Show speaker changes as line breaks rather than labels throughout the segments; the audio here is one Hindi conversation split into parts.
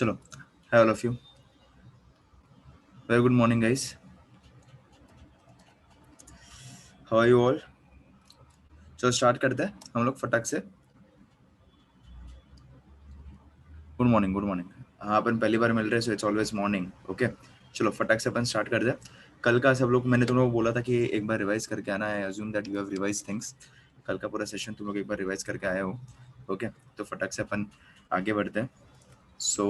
चलो, hi all of you, very good morning guys, how are you all. चलो स्टार्ट करते हैं हम लोग फटाक से। Good morning, good morning. हाँ, अपन पहली बार मिल रहे हैं, so it's always morning. Okay, चलो फटाक से अपन स्टार्ट कर दे। कल का सब लोग, मैंने तुम लोगों को बोला था कि एक बार रिवाइज करके आना है। Assume that you have revise things. कल का पूरा सेशन तुम लोग एक बार रिवाइज करके आए हो। ओके, तो फटाक से अपन आगे बढ़ते हैं। सो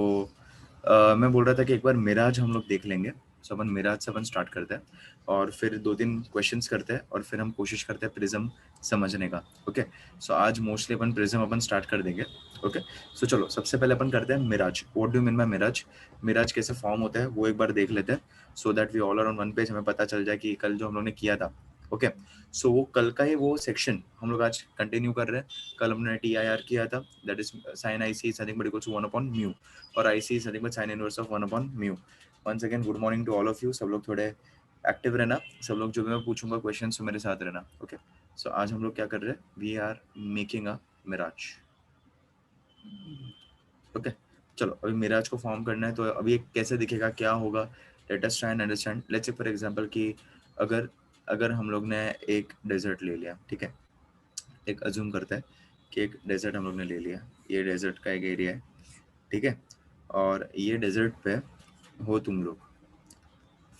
मैं बोल रहा था कि एक बार मिराज हम लोग देख लेंगे। सो अपन मिराज से अपन स्टार्ट करते हैं और फिर 2-3 क्वेश्चंस करते हैं और फिर हम कोशिश करते हैं प्रिज्म समझने का। ओके, सो आज मोस्टली अपन प्रिज्म अपन स्टार्ट कर देंगे। ओके, सो चलो सबसे पहले अपन करते हैं mirage. What do mean by mirage? Mirage कैसे फॉर्म होता है वो एक बार देख लेते हैं, so that we all are on one page. हमें पता चल जाए कि कल जो हम लोग ने किया था। ओके, सो वो कल का ही वो सेक्शन हम लोग आज कंटिन्यू कर रहे हैं। कल हमने TIR किया था, that is sine IC is nothing but equals to 1 upon mu, और IC is nothing but sine inverse of 1 upon mu. Once again good morning to all of you. सब लोग थोड़े एक्टिव रहना, सब लोग जो भी मैं पूछूंगा क्वेश्चन तो मेरे साथ रहना। ओके, सो आज हम लोग क्या कर रहे हैं? We are making a mirage. Okay, चलो अभी मिराज को फॉर्म करना है, तो अभी ये कैसे दिखेगा, क्या होगा, let us try and understand. Let's say for example कि अगर अगर हम लोग ने एक डेजर्ट ले लिया, ठीक है, एक अज्यूम करते हैं कि एक डेजर्ट हम लोग ने ले लिया। ये डेजर्ट का एक एरिया है, ठीक है, और ये डेजर्ट पे हो तुम लोग।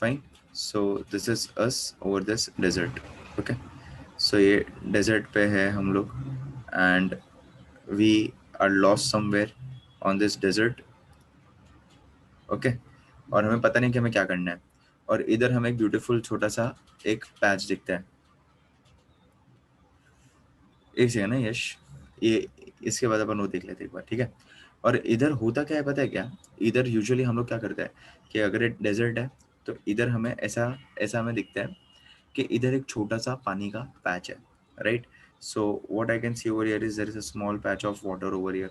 Fine, so this is us over this desert. Okay, so ये डेजर्ट पे है हम लोग and we are lost somewhere on this desert. Okay, और हमें पता नहीं कि हमें क्या करना है, और इधर हमें एक ब्यूटीफुल छोटा सा एक पैच दिखता है। एक सेकंड है यश, ये इसके बाद अपन वो देख लेते हैं एक बार, ठीक है। और इधर होता क्या है पता है क्या? इधर यूजुअली हम लोग क्या करते हैं कि अगर एक डेजर्ट है तो इधर हमें ऐसा ऐसा हमें दिखता है कि इधर एक छोटा सा पानी का पैच है, right. So what I can see over here is there is a small patch of water over here,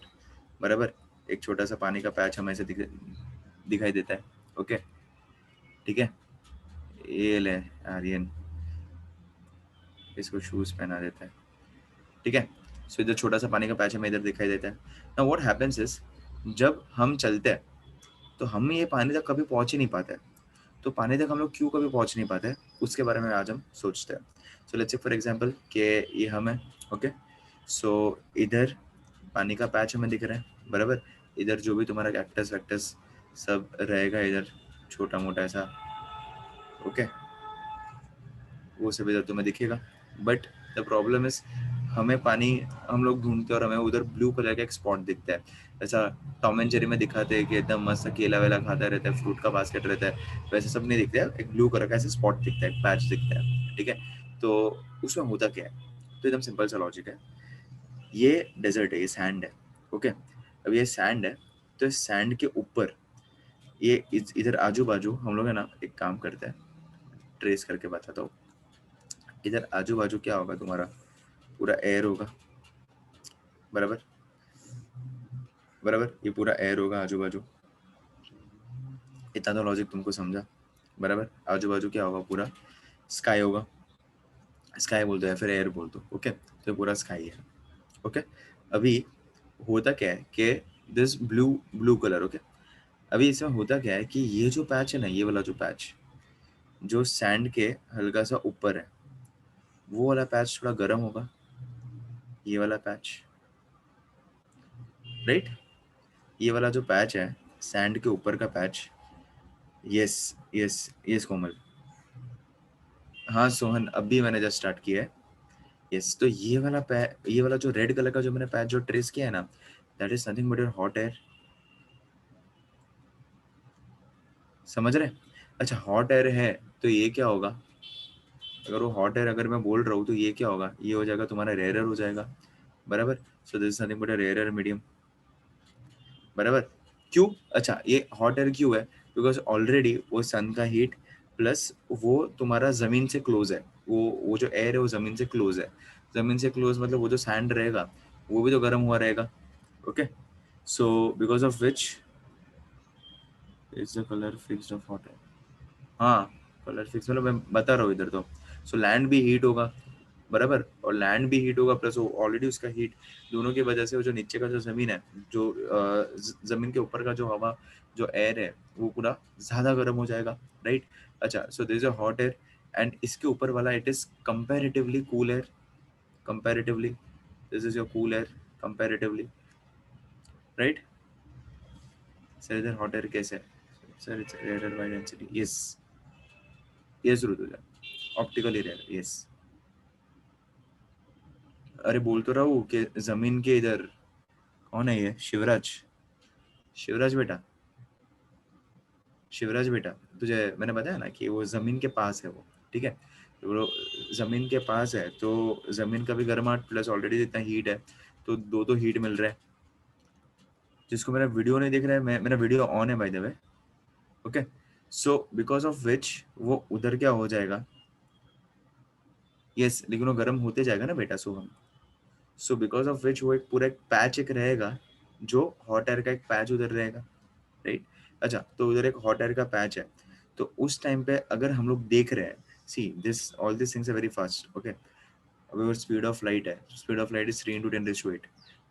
बराबर। एक छोटा सा पानी का पैच हमें ऐसे दिखाई देता है। ओके, ठीक है, ये ले आर्यन, इसको शूज पहना देता है, ठीक है। सो इधर छोटा सा पानी का पैच हमें इधर दिखाई देता है। नाउ व्हाट हैपेंस इज, जब हम चलते हैं तो हम ये पानी तक कभी पहुंच ही नहीं पाते हैं। तो पानी तक हम लोग क्यों कभी पहुंच नहीं पाते, उसके बारे में आज हम सोचते हैं। सो लेट्स से फॉर एग्जांपल कि ये हम है। ओके, सो इधर पानी का पैच हमें दिख रहा है, बराबर। इधर जो भी तुम्हारा कैक्टस वैक्टस सब रहेगा इधर, छोटा मोटा ऐसा, ओके, वो सब इधर तुम्हें दिखेगा। बट द प्रॉब्लम इज, हमें पानी हम लोग ढूंढते हैं और हमें उधर ब्लू कलर का एक स्पॉट दिखता है। ऐसा टॉम एंड जेरी में दिखाते हैं कि एकदम मस्त केला वेला खाता रहता है, फ्रूट का बास्केट रहता है, वैसे सब नहीं दिखता है। एक ब्लू कलर का ऐसा स्पॉट दिखता है, पैच दिखता है, ठीक है। तो उसमें होता क्या है? तो एकदम सिंपल सा लॉजिक है। ये डेजर्ट है, ये सैंड है। ओके, अब ये सैंड है, तो इस सैंड के ऊपर ये इधर आजू बाजू हम लोग है ना, एक काम करते हैं, ट्रेस करके बताता हूँ। इधर आजू बाजू क्या होगा तुम्हारा? पूरा एयर होगा, बराबर, बराबर। ये पूरा एयर होगा आजू बाजू, इतना तो लॉजिक तुमको समझा, बराबर। आजू बाजू क्या होगा? पूरा स्काई होगा, स्काई बोल दो या फिर एयर बोल दो। ओके, तो पूरा स्काई है। ओके, अभी होता क्या है कि this blue blue colour, okay, अभी इसमें होता क्या है कि ये जो पैच है ना, ये वाला जो पैच जो सैंड के हल्का सा ऊपर है, वो वाला पैच थोड़ा गर्म होगा, ये वाला पैच, राइट। ये वाला जो पैच है सैंड के ऊपर का पैच, यस यस यस कोमल, हाँ सोहन, अभी मैंने जस्ट स्टार्ट किया है। यस, तो ये वाला जो रेड कलर का जो मैंने पैच जो ट्रेस किया है ना, that is nothing but your hot air. समझ रहे? अच्छा, हॉट एयर है तो ये क्या होगा? अगर वो हॉट एयर अगर मैं बोल रहा हूँ तो ये क्या होगा? ये हो जाएगा तुम्हारा रेयर एयर हो जाएगा, बराबर। So this is nothing but a rare air medium, बराबर। क्यों? अच्छा, ये हॉट एयर क्यों है? बिकॉज ऑलरेडी वो सन का हीट प्लस वो तुम्हारा जमीन से क्लोज है, वो जो एयर है वो जमीन से क्लोज है। जमीन से क्लोज मतलब वो जो सैंड रहेगा वो भी तो गर्म हुआ रहेगा। Okay, so because of which is the colour fixed of water. हाँ, कलर फिक्स मतलब मैं बता रहा हूँ इधर तो। सो लैंड भी हीट होगा, बराबर, और लैंड भी हीट होगा प्लस वो ऑलरेडी उसका हीट, दोनों की वजह से वो जो नीचे का जो जमीन है, जो जमीन के ऊपर का जो हवा, जो एयर है, वो पूरा ज्यादा गर्म हो जाएगा, राइट। अच्छा, so this is a hot air, and इसके ऊपर वाला it is comparatively cool air, comparatively this is your cool air comparatively, right. Sir इधर हॉट एयर कैसे है? Sir it's rare by density, yes yes Rituja, optically rare, yes. अरे बोल तो रहा हूँ कि जमीन के इधर, कौन है ये? शिवराज, शिवराज बेटा, शिवराज बेटा, तुझे मैंने बताया ना कि वो जमीन के पास है वो, ठीक है। तो वो जमीन के पास है, तो जमीन का भी गर्माहट प्लस ऑलरेडी जितना हीट है, तो दो तो हीट मिल रहा है। जिसको मेरा वीडियो नहीं दिख रहा है, मेरा वीडियो ऑन है by the way, okay. So because of which वो उधर क्या हो जाएगा, यस, लेकिन वो गर्म होते जाएगा ना बेटा सोहम। सो बिकॉज ऑफ विच वो एक पूरा एक पैच एक रहेगा, जो हॉट एयर का एक पैच उधर रहेगा, राइट। अच्छा, तो उधर एक हॉट एयर का पैच है, तो उस टाइम पे अगर हम लोग देख रहे हैं, see this all this things are very fast, okay. अगर स्पीड ऑफ लाइट है, speed of light is 3 × 10⁸,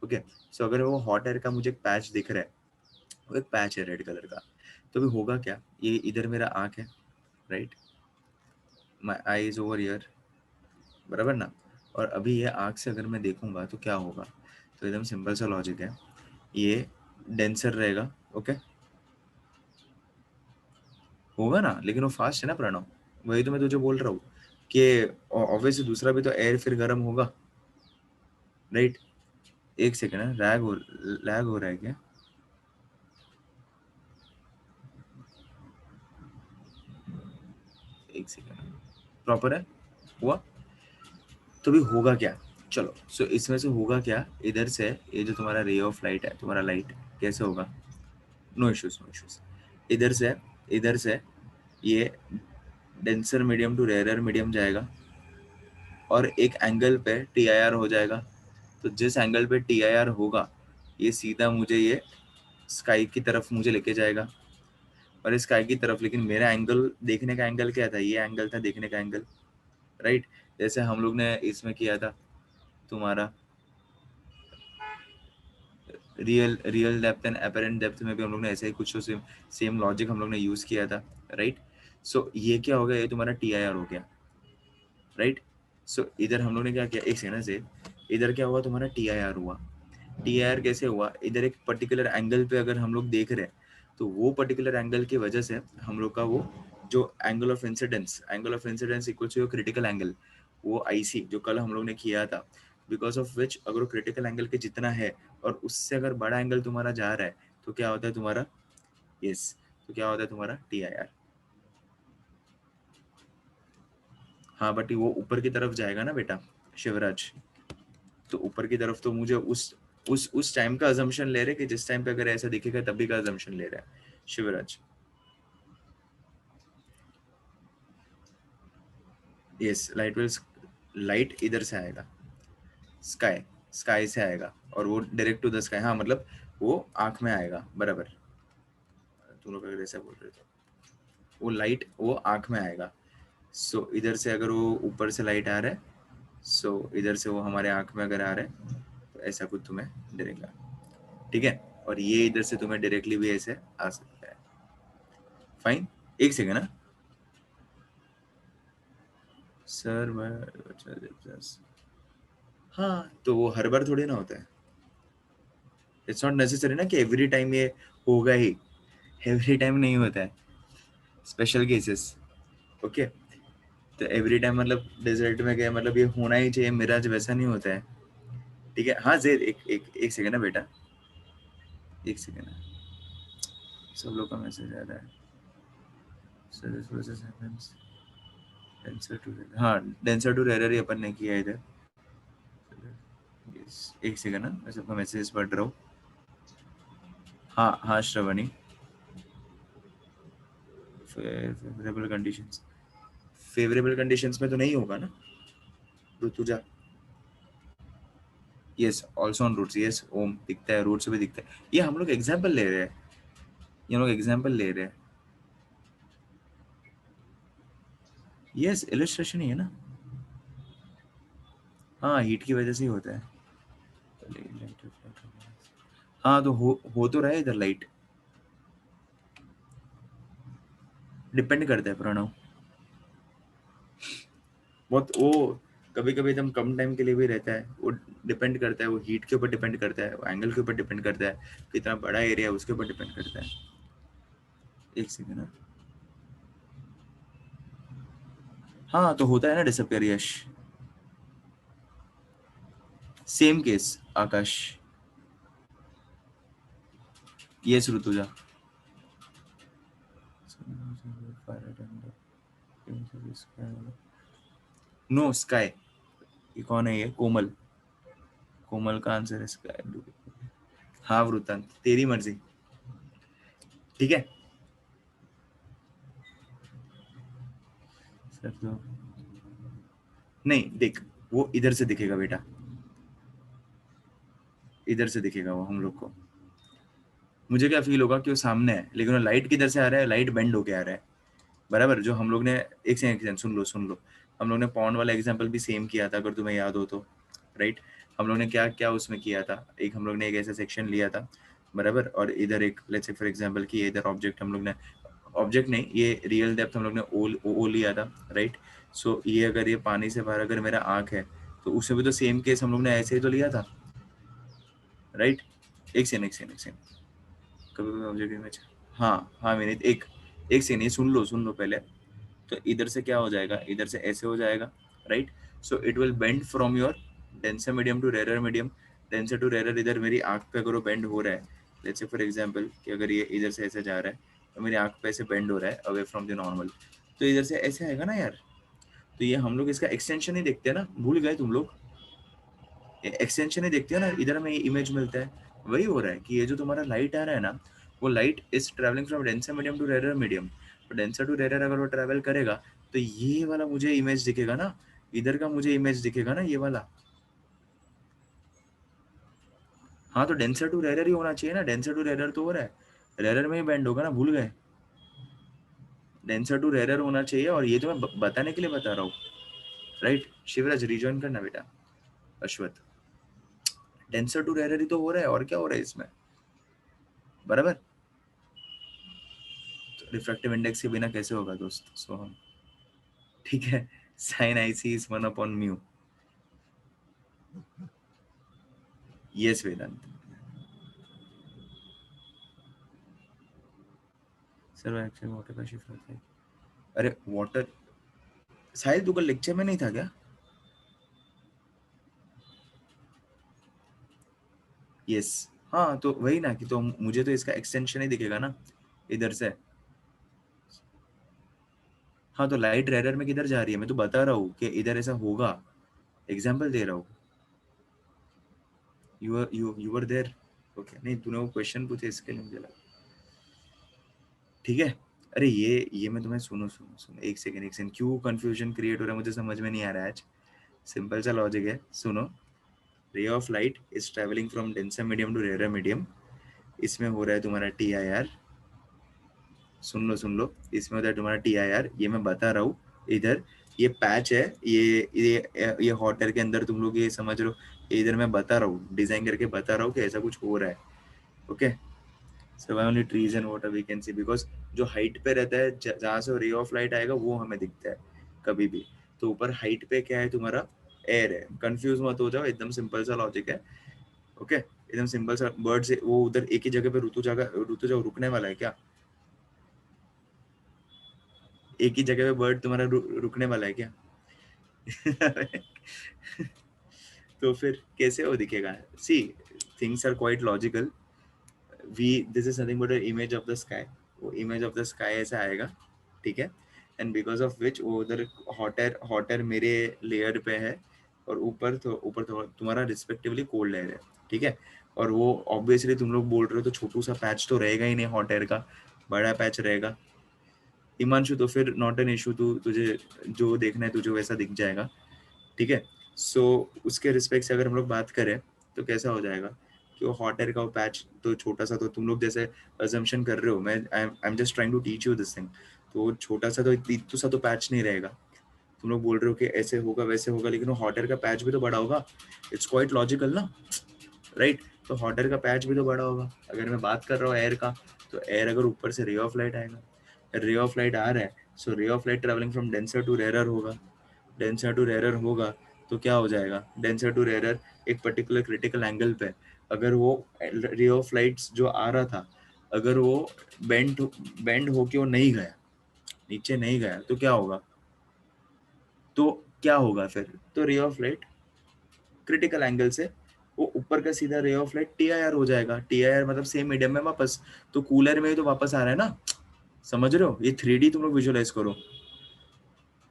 okay. So अगर वो हॉट एयर का मुझे एक पैच दिख रहा है, वो एक पैच है रेड कलर का, तो भी होगा क्या, ये इधर मेरा आँख है, right, my I is over year, बराबर ना। और अभी ये आँख से अगर मैं देखूंगा तो क्या होगा, तो एकदम सिंपल सा लॉजिक है, ये डेंसर रहेगा, ओके, होगा ना, लेकिन वो फास्ट है ना प्रणव, वही तो मैं तुझे बोल रहा हूँ कि ऑब्वियसली दूसरा भी तो एयर फिर गर्म होगा, राइट। एक सेकेंड है, लैग हो रहा है क्या? एक सेकेंड, प्रॉपर है, हुआ? तो भी होगा क्या, चलो, सो इसमें से होगा क्या, इधर से ये जो तुम्हारा रे ऑफ लाइट है, तुम्हारा लाइट कैसे होगा, नो इश्यूज नो इश्यूज, इधर से ये denser medium to rare medium जाएगा, और एक एंगल पे टी आई आर हो जाएगा, तो जिस एंगल पे टी आई आर होगा, ये सीधा मुझे ये स्काई की तरफ मुझे लेके जाएगा, और इस स्काई की तरफ, लेकिन मेरा एंगल देखने का एंगल क्या था, ये एंगल था देखने का एंगल, राइट। जैसे हम लोग ने इसमें किया था तुम्हारा real depth and apparent depth में भी हम लोग ने ऐसे ही कुछ सेम सेम लॉजिक हम लोग ने यूज किया था, राइट। सो ये क्या हो गया, ये तुम्हारा टी आई आर हो गया, राइट। सो इधर हम लोग ने क्या किया, एक सेकंड से, इधर क्या हुआ, तुम्हारा टी आई आर हुआ, टी आई आर कैसे हुआ, इधर एक पर्टिकुलर एंगल पे अगर हम लोग देख रहे हैं, तो वो पर्टिकुलर एंगल की वजह से हम लोग का वो जो angle of incidence equal to critical angle, वो आईसी जो कल हम लोग ने किया था, बिकॉज ऑफ विच अगर वो क्रिटिकल एंगल के जितना है और उससे अगर बड़ा एंगल तुम्हारा जा रहा है, तो क्या होता है तुम्हारा, यस, तो क्या होता है तुम्हारा टी आई आर। हाँ, बट वो ऊपर की तरफ जाएगा ना बेटा शिवराज, तो ऊपर की तरफ तो मुझे उस टाइम का अजम्पशन ले रहे कि जिस टाइम पे अगर ऐसा दिखेगा तभी का अजम्पशन ले रहा है शिवराज, यस। लाइट इधर से आएगा, स्काई स्काई से आएगा, और वो डायरेक्ट टू द स्काई, हाँ मतलब वो आंख में आएगा, बराबर, तुम लोग अगर ऐसा बोल रहे हो तो वो लाइट वो आंख में आएगा। सो इधर से अगर वो ऊपर से लाइट आ रहा है, सो इधर से वो हमारे आंख में अगर आ रहा है, तो ऐसा कुछ तुम्हें दिखेगा, ठीक है। और ये इधर से तुम्हें डायरेक्टली भी ऐसे आ सकता है, फाइन। एक सेकेंड ना सर, मैं हाँ, तो वो हर बार थोड़ी ना होता है, इट्स नॉट नेसेसरी ना कि एवरी टाइम ये होगा ही, एवरी टाइम नहीं होता है, स्पेशल केसेस, ओके। तो एवरी टाइम मतलब डेजर्ट में क्या मतलब ये होना ही चाहिए, मिराज वैसा नहीं होता है, ठीक है। हाँ जेद, एक सेकंड ना बेटा, एक सेकंड ना, सब लोग का मैसेज आ रहा है, sir this process happens denser to, हाँ डेंसर टू रेयर ही अपन ने किया है इधर, yes, एक सेकंड ना, मैं सबका मैसेज पढ़ रहा हूँ। हाँ हाँ Shravani, favourable conditions, favourable conditions में तो नहीं होगा ना Rutuja, yes also on roots, yes Om दिखता है, रूट्स भी दिखता है, ये हम लोग एग्जाम्पल ले रहे हैं, ये हम लोग एग्जाम्पल ले रहे हैं, यस इलस्ट्रेशन ही है ना, हाँ हीट की वजह से ही होता है। हाँ तो हो तो रहा है इधर लाइट, डिपेंड करता है प्रणव। बहुत वो कभी कभी एकदम कम टाइम के लिए भी रहता है, वो डिपेंड करता है, वो हीट के ऊपर डिपेंड करता है, एंगल के ऊपर डिपेंड करता है, कितना बड़ा एरिया है उसके ऊपर डिपेंड करता है। एक सेकेंड। हाँ तो होता है ना disappear Yash. Same case Akash. Yes Rutuja. No sky. ये कौन है, ये कोमल। कोमल का आंसर है स्काई। हाँ वृतांत तेरी मर्जी। ठीक है सर तो नहीं देख, वो इधर से दिखेगा बेटा, इधर से दिखेगा वो हम लोग को। मुझे क्या फील होगा कि वो सामने है, लेकिन वो लाइट किधर से आ रहा है, लाइट बेंड होके आ रहा है। बराबर, जो हम लोग ने एक सेकंड सुन लो, हम लोग ने पॉन्ड वाला एग्जांपल भी सेम किया था अगर तुम्हें याद हो तो। राइट। हम लोग ने क्या क्या उसमें किया था, एक हम लोग ने एक ऐसा सेक्शन लिया था। बराबर, और इधर एक लेट्स से फॉर एग्जांपल कि इधर ऑब्जेक्ट हम लोग ने, ऑब्जेक्ट नहीं ये रियल डेप्थ हम लोग ने ओ लिया था। राइट। सो ये अगर ये पानी से बाहर अगर मेरा आँख है, तो उसमें भी तो सेम केस हम लोग ने ऐसे ही तो लिया था। राइट। एक सेकंड कभी कभी ऑब्जेक्ट इमेज। हाँ हाँ मैंने एक एक सेकंड, ये सुन लो पहले। तो इधर से क्या हो जाएगा, इधर से ऐसे हो जाएगा। Right. So it will bend from your denser medium to rarer medium. Denser to rarer, इधर मेरी आंख पे अगर वो बेंड हो रहा है, लेट्स से फॉर एग्जांपल कि अगर ये इधर से ऐसे जा रहा है, तो मेरी आंख पे ऐसे बेंड हो रहा है अवे फ्रॉम द नॉर्मल, तो इधर से ऐसे आएगा ना यार। तो ये हम लोग इसका एक्सटेंशन ही देखते हैं ना, भूल गए तुम लोग। एक्सटेंशन ही देखते हो ना, इधर हमें इमेज मिलता है। वही हो रहा है कि ये जो तुम्हारा लाइट आ रहा है ना, वो light is travelling from denser medium to rarer medium. तो डेंसर टू रेरर अगर वो ट्रैवल करेगा, तो ये वाला मुझे इमेज दिखेगा ना, इधर का मुझे इमेज दिखेगा ना, ये वाला। हाँ तो डेंसर टू रेरर ही होना चाहिए ना, डेंसर टू रेरर तो हो रहा है, रेरर में ही बैंड होगा ना, भूल गए। डेंसर टू रेरर होना चाहिए, और ये तो मैं बताने के लिए बता रहा हूँ। राइट। शिवराज रिजॉइन करना बेटा। अश्वथ, डेंसर टू रेरर ही तो हो रहा है, और क्या हो रहा है इसमें। बराबर। रिफ्रैक्टिव इंडेक्स के बिना कैसे होगा दोस्त सोहम। ठीक है। साइन आई सी इज 1/म्यू। Yes Vedant. Sir actually water का शिफ्ट होता है। अरे वाटर, साहिल तू कल लेक्चर में नहीं था क्या। यस। हाँ तो वही ना कि तो मुझे तो इसका एक्सटेंशन ही दिखेगा ना, इधर से। हाँ तो लाइट रेडर में किधर जा रही है, मैं तो बता रहा हूँ कि इधर ऐसा होगा, एग्जाम्पल दे रहा हूँ। You were there. ओके, नहीं तूने वो क्वेश्चन पूछे इसके लिए मुझे लगा। ठीक है। अरे ये मैं तुम्हें, सुनो एक सेकंड क्यों कंफ्यूजन क्रिएट हो रहा है मुझे समझ में नहीं आ रहा है आज। सिंपल सा लॉजिक है, सुनो। Ray of light is travelling from denser medium to rare medium. इसमें हो रहा है तुम्हारा टी आई आर। सुन लो, इसमें होता है तुम्हारा टी आई आर, ये मैं बता रहा हूँ। इधर ये पैच है, ये हॉट एयर के अंदर तुम लोग ये समझ रहे हो, इधर मैं बता रहा हूँ, डिजाइन करके बता रहा हूँ कि ऐसा कुछ हो रहा है। Okay. So only trees and water we can see, because जो हाइट पे रहता है, जहाँ से रे ऑफ लाइट आएगा वो हमें दिखता है कभी भी। तो ऊपर हाइट पे क्या है तुम्हारा, एयर है। कंफ्यूज मत हो जाओ, एकदम सिंपल सा लॉजिक है। ओके, एकदम सिंपल सा। बर्ड से वो उधर एक ही जगह पे ऋतु जो रुकने वाला है क्या, एक ही जगह पे बर्ड तुम्हारा रुकने वाला है क्या। तो फिर कैसे वो दिखेगा। See, things are quite logical. We this is nothing but image of the sky. वो इमेज ऑफ द स्काई ऐसा आएगा। ठीक है। एंड बिकॉज ऑफ विच वो उधर हॉटर मेरे लेयर पे है, और ऊपर तो तुम्हारा रिस्पेक्टिवली कोल्ड लेयर है। ठीक है। और वो ऑब्वियसली तुम लोग बोल रहे हो तो छोटू सा पैच तो रहेगा ही नहीं हॉट एयर का, बड़ा पैच रहेगा। हिमांशु तो फिर नॉट एन इशू, तू तुझे जो देखना है तुझे वैसा दिख जाएगा। ठीक है। सो उसके रिस्पेक्ट से अगर हम लोग बात करें, तो कैसा हो जाएगा कि वो हॉट एयर का वो पैच तो छोटा सा, तो तुम लोग जैसे अजम्पशन कर रहे हो, मैं I am just trying to teach you this thing. तो छोटा सा तो इतना सा तो पैच नहीं रहेगा। तुम लोग बोल रहे हो कि ऐसे होगा वैसे होगा, लेकिन वो हॉट एयर का पैच भी तो बड़ा होगा। इट्स क्वाइट लॉजिकल ना, राइट? तो हॉट एयर का पैच भी तो बड़ा होगा। अगर मैं बात कर रहा हूँ एयर का, तो एयर अगर ऊपर से रे ऑफ लाइट आएगा, रे ऑफ लाइट आ रहा है, so ray of light travelling from denser to rare होगा, डेंसर टू रेयर होगा, तो क्या हो जाएगा, डेंसर टू रेयर एक पर्टिकुलर क्रिटिकल एंगल पे, अगर वो रे ऑफ लाइट्स जो आ रहा था, अगर वो बेंड बेंड होके वो नहीं गया, नीचे नहीं गया, तो क्या होगा, तो क्या होगा फिर, तो रे ऑफ लाइट क्रिटिकल एंगल से वो ऊपर का सीधा रे ऑफ लाइट टीआईआर हो जाएगा। टीआईआर मतलब सेम मीडियम में वापस, तो कूलर में ही तो वापस आ रहा है ना, समझ रहे हो? ये 3D तुम लोग विजुअलाइज करो,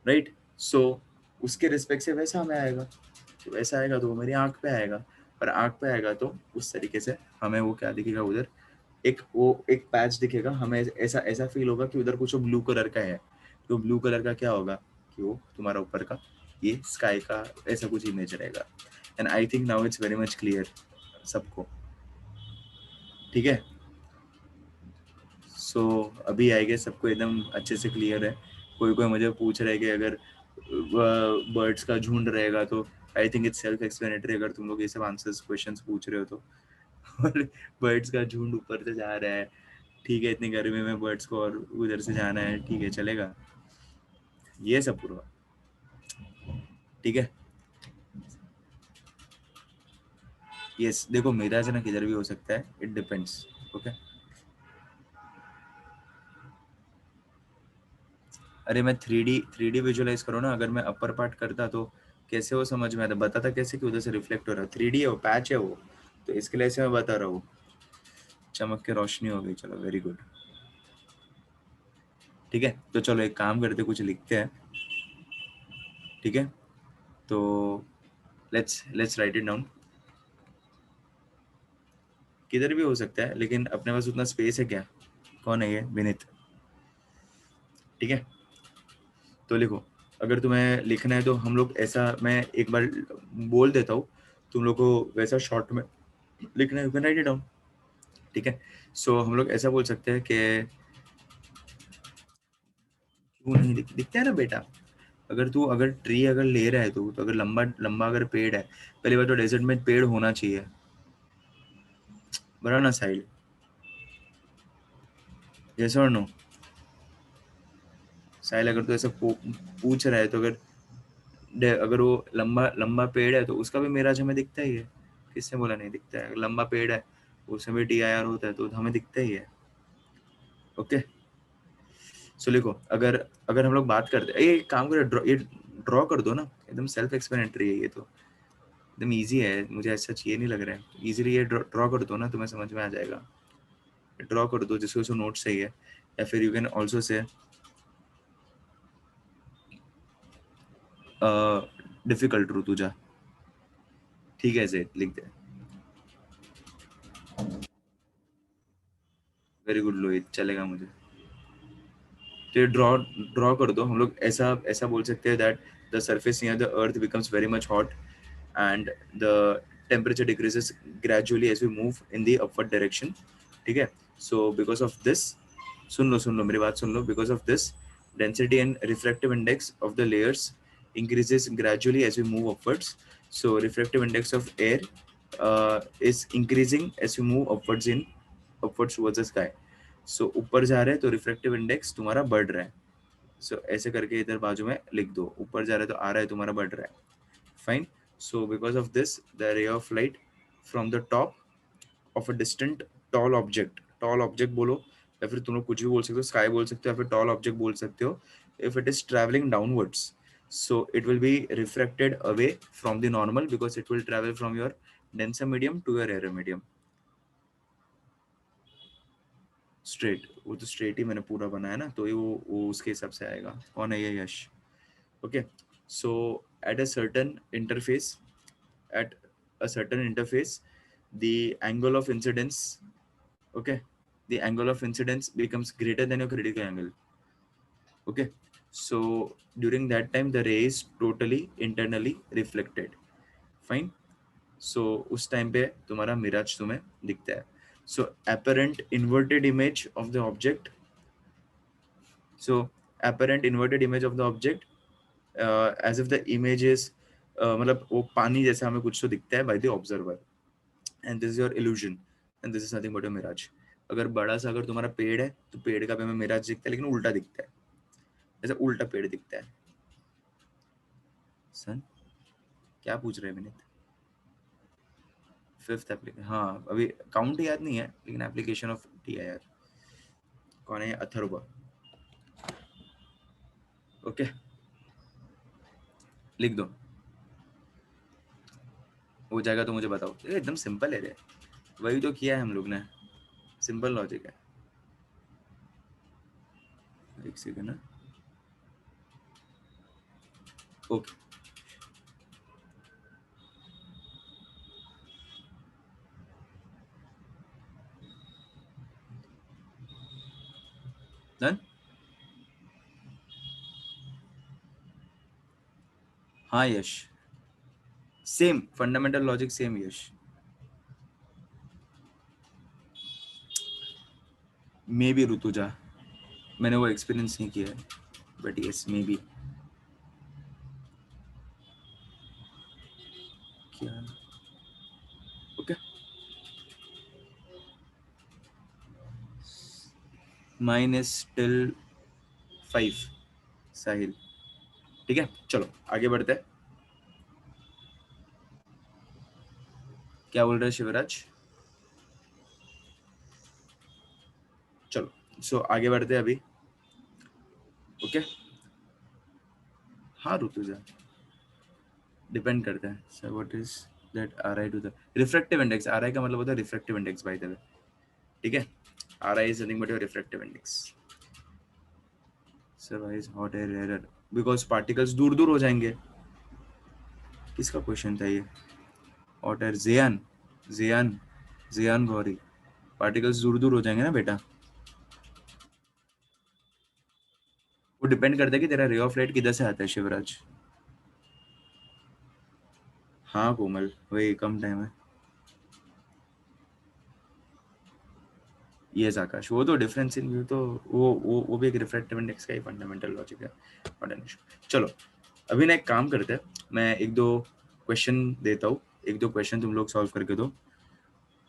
राइट? सो उसके रिस्पेक्ट से वैसा हमें आएगा, तो वैसा आएगा तो वो मेरी आंख पे आएगा, पर आंख पे आएगा तो उस तरीके से हमें वो क्या दिखेगा, उधर एक वो एक पैच दिखेगा, हमें ऐसा ऐसा फील होगा कि उधर कुछ ब्लू कलर का है। तो ब्लू कलर का क्या होगा कि वो तुम्हारा ऊपर का ये स्काई का ऐसा कुछ इमेज रहेगा। And I think now it's very much clear सबको, ठीक है? सो अभी आई गेस सबको एकदम अच्छे से क्लियर है। कोई कोई मुझे पूछ रहा है कि अगर बर्ड्स का झुंड रहेगा तो I think it's self explanatory, अगर तुम लोग ये सब आंसर्स क्वेश्चंस पूछ रहे हो तो। और बर्ड्स का झुंड ऊपर से जा रहा है, ठीक है, इतनी गर्मी में बर्ड्स को और उधर से जाना है, ठीक है, चलेगा, ये सब पूरा, ठीक है। यस, देखो मेरा से ना किधर भी हो सकता है, इट डिपेंड्स, ओके। अरे मैं थ्री डी विजुअलाइज करो ना, अगर मैं अपर पार्ट करता तो कैसे वो समझ में आता, बताता कैसे कि उधर से रिफ्लेक्ट हो रहा है, 3D है वो, पैच है वो, तो इसके लिए ऐसे मैं बता रहा हूँ। चमक के रोशनी हो गई, चलो वेरी गुड, ठीक है। तो चलो एक काम करते, कुछ लिखते हैं, ठीक है। तो लेट्स राइट इट डाउन। किधर भी हो सकता है, लेकिन अपने पास उतना स्पेस है क्या? कौन है ये? विनीत, ठीक है। तो लिखो, अगर तुम्हें लिखना है तो हम लोग ऐसा, मैं एक बार बोल देता हूँ, तुम लोग को वैसा शॉर्ट में लिखना है, you can write it down, ठीक है। सो हम लोग ऐसा बोल सकते हैं कि क्यों नहीं दिखता है ना बेटा, अगर तू अगर ट्री अगर ले रहा है तो अगर लंबा लंबा अगर पेड़ है, पहली बात तो डेजर्ट में पेड़ होना चाहिए, बड़ा ना साइड, यस और नो? साहिल अगर तो ऐसा पूछ रहा है, तो अगर अगर वो लंबा लंबा पेड़ है तो उसका भी मिराज हमें दिखता ही है, किसने बोला नहीं दिखता है? अगर लंबा पेड़ है उसमें भी टीआईआर होता है, तो हमें दिखता ही है, ओके। सो लिखो, अगर अगर हम लोग बात करते हैं, ये काम करो, ये ड्रॉ कर दो ना, एकदम सेल्फ एक्सप्लेनेटरी है ये तो, एकदम इजी है, मुझे ऐसा चाहिए नहीं लग रहा है, इजीली ये ड्रॉ कर दो ना, तुम्हें समझ में आ जाएगा। ड्रॉ कर दो जिसको जो नोट सही है, या फिर you can also say difficult Rutuja, ठीक है, ऐसे लिख दे, वेरी गुड लोहित, चलेगा मुझे। तो ये ड्रॉ ड्रॉ कर दो, हम लोग ऐसा ऐसा बोल सकते हैं that the surface near the earth becomes very much hot and the temperature decreases gradually as we move in the upward direction, ठीक है। सो बिकॉज ऑफ दिस, सुन लो मेरी बात सुन लो, because of this density and refractive index of the layers increases gradually as we move upwards. So refractive index of air is increasing as we move upwards towards the sky. So ऊपर जा रहे हैं तो रिफ्रेक्टिव इंडेक्स तुम्हारा बढ़ रहा है, so ऐसे करके इधर बाजू में लिख दो, ऊपर जा रहा है तो आ रहा है तुम्हारा बढ़ रहा है, fine. So because of this the ray of light from the top of a distant tall object बोलो, या फिर तुम लोग कुछ भी बोल सकते हो, स्काई बोल सकते हो, या फिर टॉल ऑब्जेक्ट बोल सकते हो, if it is travelling downwards, so it will be refracted away from the normal because it will travel from your denser medium to your rarer medium straight, वो तो स्ट्रेट ही मैंने पूरा बनाया ना, तो ये वो उसके हिसाब से आएगा। कौन है ये? Yash, okay. So at a certain interface, at a certain interface, the angle of incidence, okay, the angle of incidence becomes greater than your critical angle, okay. So during that time the ray is totally internally reflected, fine. So उस टाइम पे तुम्हारा मिराज तुम्हें दिखता है। So apparent inverted image of the object, so apparent inverted image of the object as if the image is, मतलब वो पानी जैसा हमें कुछ तो दिखता है by the observer, and this is your illusion, and this is nothing but your mirage. अगर बड़ा सा अगर तुम्हारा पेड़ है तो पेड़ का भी हमें मिराज दिखता है, लेकिन उल्टा दिखता है, ऐसा उल्टा पेड़ दिखता है. सन क्या पूछ रहे हैं विनीत? फिफ्थ एप्लीकेशन, हाँ अभी काउंट याद नहीं है, लेकिन एप्लीकेशन ऑफ टीआईआर. कौन है? अथर्व. ओके, लिख दो, हो जाएगा तो मुझे बताओ. ये एकदम सिंपल है रे, वही तो किया है हम लोग ने, सिंपल लॉजिक है. एक सेकंड ना. Okay, done. हाँ Yash, same fundamental logic same Yash. Maybe Rutuja, मैंने वो एक्सपीरियंस नहीं किया है, बट यस मे बी. क्या? Okay, mine is still 5. Sahil, ठीक है चलो आगे बढ़ते हैं. क्या बोल रहे हैं शिवराज? चलो सो आगे बढ़ते हैं अभी. ओके, हाँ ऋतुजा, डिपेंड करता है. Sir what is that R I to the refractive index. R I का मतलब होता है refractive index by the way, ठीक है. R I is nothing but your refractive index. Sir why is hot air rare? Because particles दूर दूर हो जाएंगे. किसका क्वेश्चन था ये? Hot air, Jiyan, Jiyan, Jiyan Gauri. Particles दूर दूर हो जाएंगे ना बेटा. वो डिपेंड करता है कि तेरा रे ऑफ लाइट किधर से आता है शिवराज. हाँ कोमल, वही कम टाइम है. ये आकाश, वो तो डिफरेंस इन व्यू तो वो भी एक रिफ्रैक्टिव इंडेक्स का ही फंडामेंटल लॉजिक है, नॉट एन इशू. चलो अभी ना एक काम करते हैं, मैं एक दो क्वेश्चन देता हूँ, एक दो क्वेश्चन तुम लोग सॉल्व करके दो.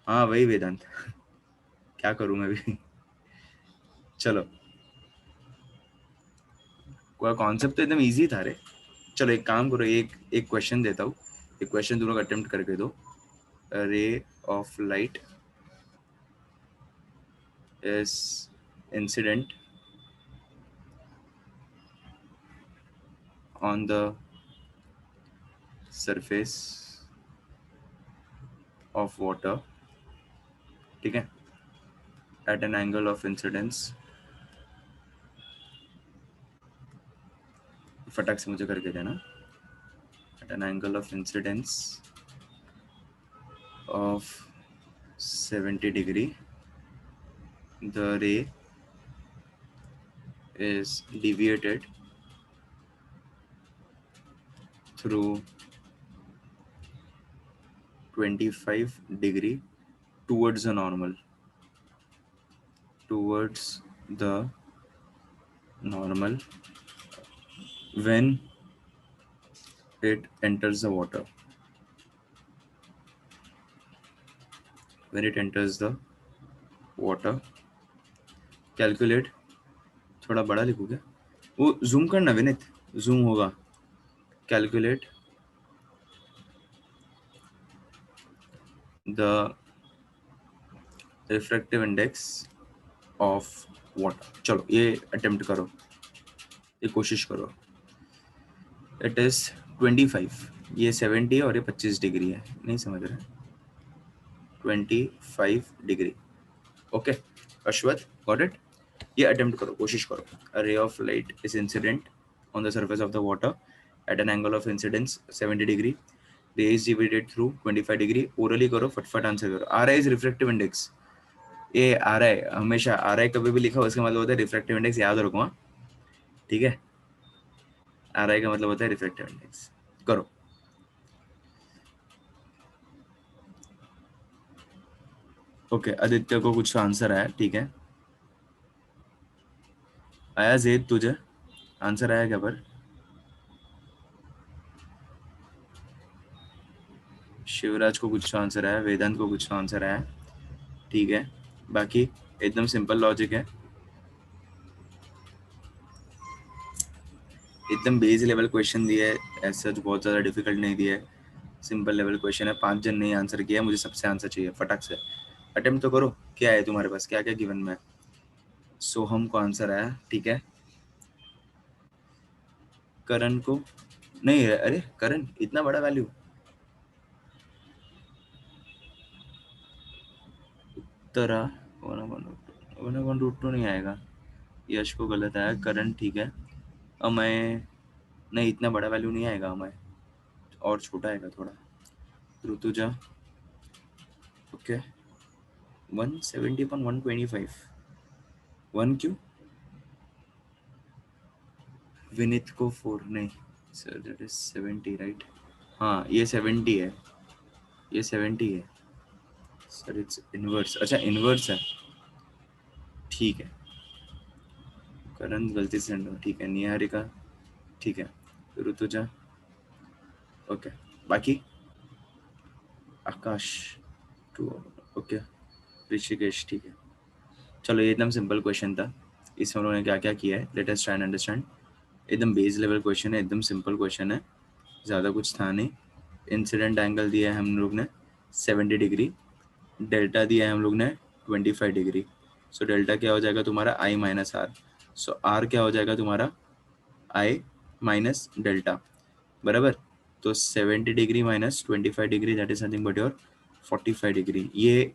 हाँ वही वेदांत. क्या करूँ मैं भी. चलो, कॉन्सेप्ट तो एकदम इजी था रे. चलो एक काम करो, एक एक क्वेश्चन देता हूँ, एक क्वेश्चन तुम लोग अटेम्प्ट करके दो. रे of light is incident on the surface of water, ठीक है, at an angle of incidence. फटाक से मुझे करके देना. At an angle of incidence of 70 degree, the ray is deviated through 25 degree towards the normal, towards the normal when it enters the water, when it enters the water. Calculate, थोड़ा बड़ा लिखू क्या? वो जूम करना विनीत, जूम होगा. Calculate the refractive index of water. चलो ये अटेम्प्ट करो, ये कोशिश करो. इट इज 25, ये 70 और ये 25 डिग्री है, नहीं समझ रहे. 25 degree. Okay Ashwath, got it. ये अटेम्प्ट करो, कोशिश करो. A ray of light is incident on the surface of the water at an angle of incidence 70 degree. Ray is divided through 25 degree. Orally करो, फटफट आंसर करो. R I is reflective index. ये आर आई, हमेशा आर आई कभी भी लिखा हो इसका मतलब होता है रिफ्लेक्टिव इंडेक्स, याद रखो. हाँ ठीक है, आर आई का मतलब होता है रिफ्लेक्टिव इंडेक्स. करो. ओके आदित्य को कुछ आंसर आया, ठीक है. आया जेद तुझे आंसर आया क्या? पर शिवराज को कुछ आंसर है, वेदांत को कुछ आंसर है, ठीक है। बाकी एकदम सिंपल लॉजिक है, एकदम बेस लेवल क्वेश्चन दिया है, ऐसा जो बहुत ज़्यादा डिफिकल्ट नहीं दिया है, सिंपल लेवल क्वेश्चन है। 5 जन ने आंसर किया, मुझे सबसे आंसर चाहिए, फटाक से अटेम्प्ट तो करो। क्या है तुम्हारे पास, क्या क्या गिवन में? सोहम को आंसर आया, ठीक है। करण को नहीं है, अरे करण इतना बड़ा वैल्यू, उत्तरा 1/√2 नहीं आएगा। यश को गलत आया, करण ठीक है। अमय नहीं, इतना बड़ा वैल्यू नहीं आएगा अमय, और छोटा आएगा थोड़ा। ऋतुजा ओके 170/125, 1 क्यों? विनीत को 4 नहीं सर, दैट इज 70 राइट। हाँ ये 70 है, ये 70 है सर, इट्स इनवर्स। अच्छा इनवर्स है, ठीक है। करण गलती से ठीक है, निहारिका ठीक है, ऋतुजा ओके। बाकी आकाश 2 ओके, ऋषिकेश ठीक है। चलो ये एकदम सिंपल क्वेश्चन था, इसमें उन्होंने क्या क्या किया है, let us try and understand. एकदम बेस लेवल क्वेश्चन है, एकदम सिंपल क्वेश्चन है, ज़्यादा कुछ था नहीं। इंसिडेंट एंगल दिया है हम लोग ने 70 डिग्री, डेल्टा दिया है हम लोग ने 25 डिग्री। सो डेल्टा क्या हो जाएगा तुम्हारा आई माइनस आर, सो आर क्या हो जाएगा तुम्हारा आई माइनस डेल्टा, बराबर। तो 70 degree minus 25 degree that is nothing but your 45 degree. ये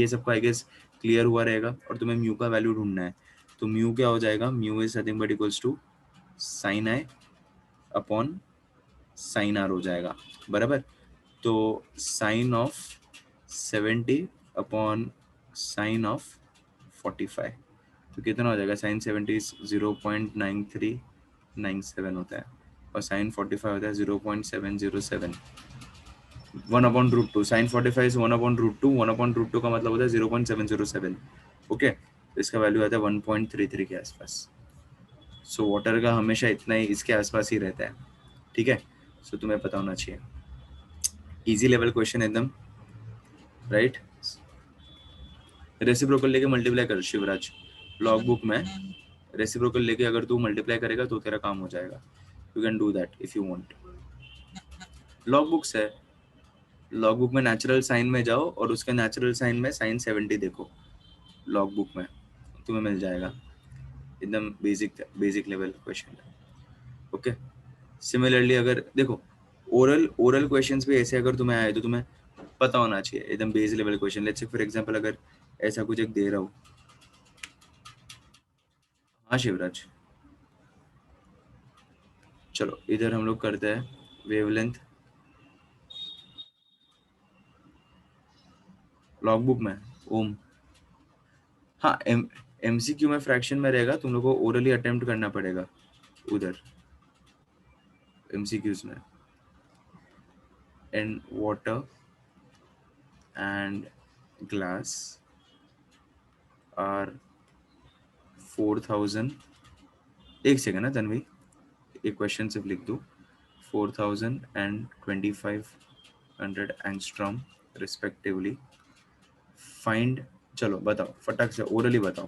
सबको आई गेस क्लियर हुआ रहेगा। और तुम्हें म्यू का वैल्यू ढूंढना है, तो म्यू क्या हो जाएगा, mu is nothing but equals to sine i upon sine r हो जाएगा, बराबर। तो sine of 70 upon sine of 45, तो कितना हो जाएगा, साइन 70 0.9397 होता है, और साइन 45 होता है 0.707, 1/√2। साइन 45 इज 1/√2, 1/√2 का मतलब होता है 0.707, ओके। तो इसका वैल्यू आता है 1.33 के आसपास। सो वाटर का हमेशा इतना ही, इसके आसपास ही रहता है, ठीक है। सो तुम्हें पता होना चाहिए, इजी लेवल क्वेश्चन एकदम, राइट। रेसिप्रोकल लेके मल्टीप्लाई कर शिवराज, लॉग बुक में रेसिप्रोकल लेके अगर तू मल्टीप्लाई करेगा तो तेरा काम हो जाएगा। You can do that if you want. Log book से, लॉग बुक में नेचुरल साइन में जाओ और उसके नेचुरल साइन में साइन 70 देखो, लॉग बुक में तुम्हें मिल जाएगा। एकदम बेसिक बेसिक लेवल क्वेश्चन है, ओके। सिमिलरली अगर देखो ओरल ओरल क्वेश्चंस भी ऐसे अगर तुम्हें आए तो तुम्हें पता होना चाहिए, एकदम basic level question. Let's say for example अगर ऐसा कुछ एक दे रहा हूँ, हाँ शिवराज, चलो इधर हम लोग करते हैं वेवलेंथ लॉग बुक में ओम। हाँ एमसीक्यू में फ्रैक्शन में रहेगा, तुम लोग को ओरली अटेम्प्ट करना पड़ेगा उधर एमसीक्यूज में। And water and glass are 4000, एक सेकेंड ना तन्वी, एक क्वेश्चन सिर्फ लिख दूँ, 4000 एंड 2500 एंगस्ट्रॉम रिस्पेक्टिवली। फाइंड, चलो बताओ फटाक से ओरली बताओ,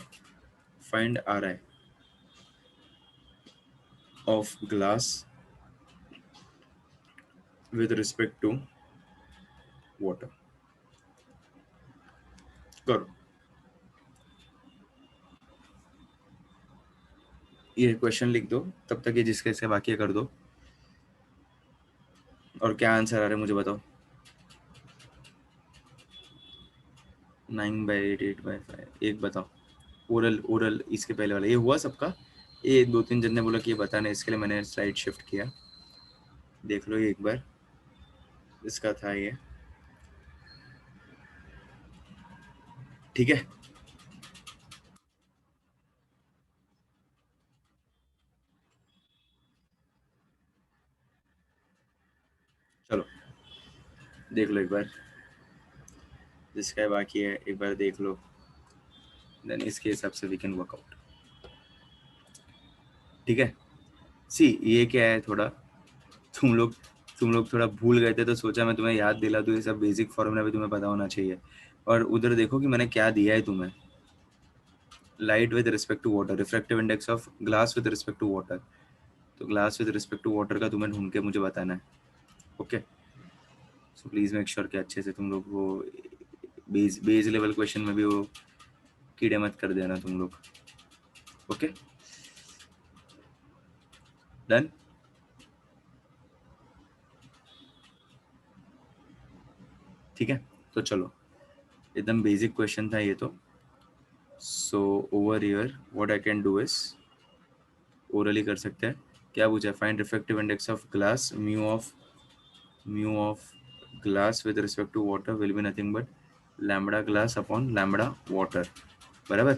find are I of glass with respect to water, करो। ये क्वेश्चन लिख दो, तब तक ये जिसके इसके बाकी है कर दो। और क्या आंसर आ रहा है मुझे बताओ। 9/8, 8/5, एक बताओ। ओरल ओरल इसके पहले वाला ये हुआ सबका, ये 2-3 जन ने बोला कि ये बताना, इसके लिए मैंने स्लाइड शिफ्ट किया, देख लो ये एक बार, इसका था ये, ठीक है। चलो देख लो एक बार, जिसका बाकी है एक बार देख लो, देन इसके हिसाब से वी कैन वर्कआउट, ठीक है। सी ये क्या है, थोड़ा तुम लोग तुम लोग थोड़ा भूल गए थे तो सोचा मैं तुम्हें याद दिला दूं, ये सब बेसिक फॉर्मूला भी तुम्हें पता होना चाहिए। और उधर देखो कि मैंने क्या दिया है तुम्हें, light with respect to water, refractive index of glass with respect to water. तो glass with respect to water का तुम्हें ढूंढ के मुझे बताना है। Okay, so please make sure कि अच्छे से तुम लोग वो बेस लेवल क्वेश्चन में भी वो कीड़े मत कर देना तुम लोग। Okay, done. ठीक है, तो चलो, एकदम बेसिक क्वेश्चन था ये तो। So over here what I can do is, orally कर सकते हैं। क्या पूछा है? Find refractive index of glass, mu of glass with respect to water will be nothing but lambda glass upon lambda water, बराबर।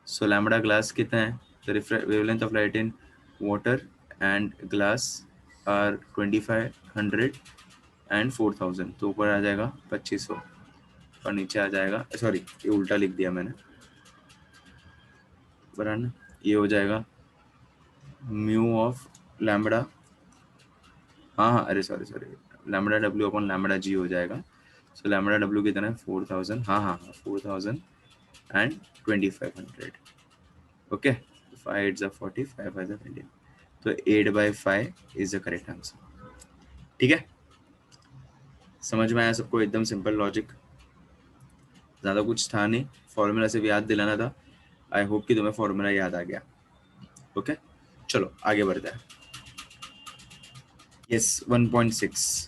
सो लैम्बडा ग्लास कितना है? The wavelength of light in water and glass are 2500 and 4000, तो ऊपर आ जाएगा 2500 और नीचे आ जाएगा, सॉरी ये उल्टा लिख दिया मैंने, बराबर। ये हो जाएगा म्यू ऑफ लैम्बडा, हाँ अरे सॉरी, लैम्बडा डब्ल्यू अपॉन लैम्बडा जी हो जाएगा। सो लैम्बडा डब्ल्यू कितना है? 4000, हाँ 4000 एंड 2500। ओके, 5 8 40, 5 5 20, तो 8/5 इज द करेक्ट आंसर। ठीक है, समझ में आया सबको? एकदम सिंपल लॉजिक, ज़्यादा कुछ था नहीं, फॉर्मूला सिर्फ याद दिलाना था। आई होप कि तुम्हें फॉर्मूला याद आ गया। ओके, चलो आगे बढ़ते हैं। यस 1.6,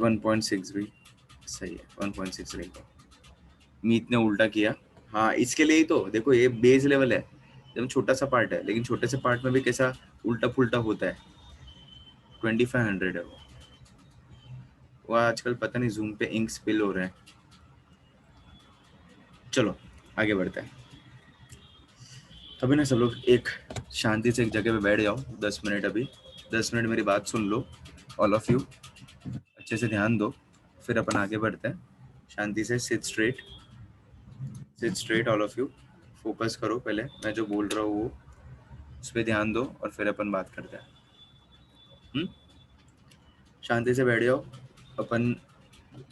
1.6 भी सही है, 1.6 रहेगा। मीत ने उल्टा किया, हाँ इसके लिए ही तो देखो, ये बेस लेवल है, एकदम छोटा सा पार्ट है, लेकिन छोटे से पार्ट में भी कैसा उल्टा पुल्टा होता है। 2500 है वो आजकल पता नहीं जूम पे इंक स्पिल हो रहा है। चलो आगे बढ़ते हैं। अभी ना सब लोग एक शांति से एक जगह पे बैठ जाओ 10 मिनट, अभी 10 मिनट मेरी बात सुन लो, ऑल ऑफ यू अच्छे से ध्यान दो, फिर अपन आगे बढ़ते हैं। शांति से seat straight all of you, focus करो, पहले मैं जो बोल रहा हूँ वो उस पर ध्यान दो और फिर अपन बात करते हैं। शांति से बैठ जाओ, अपन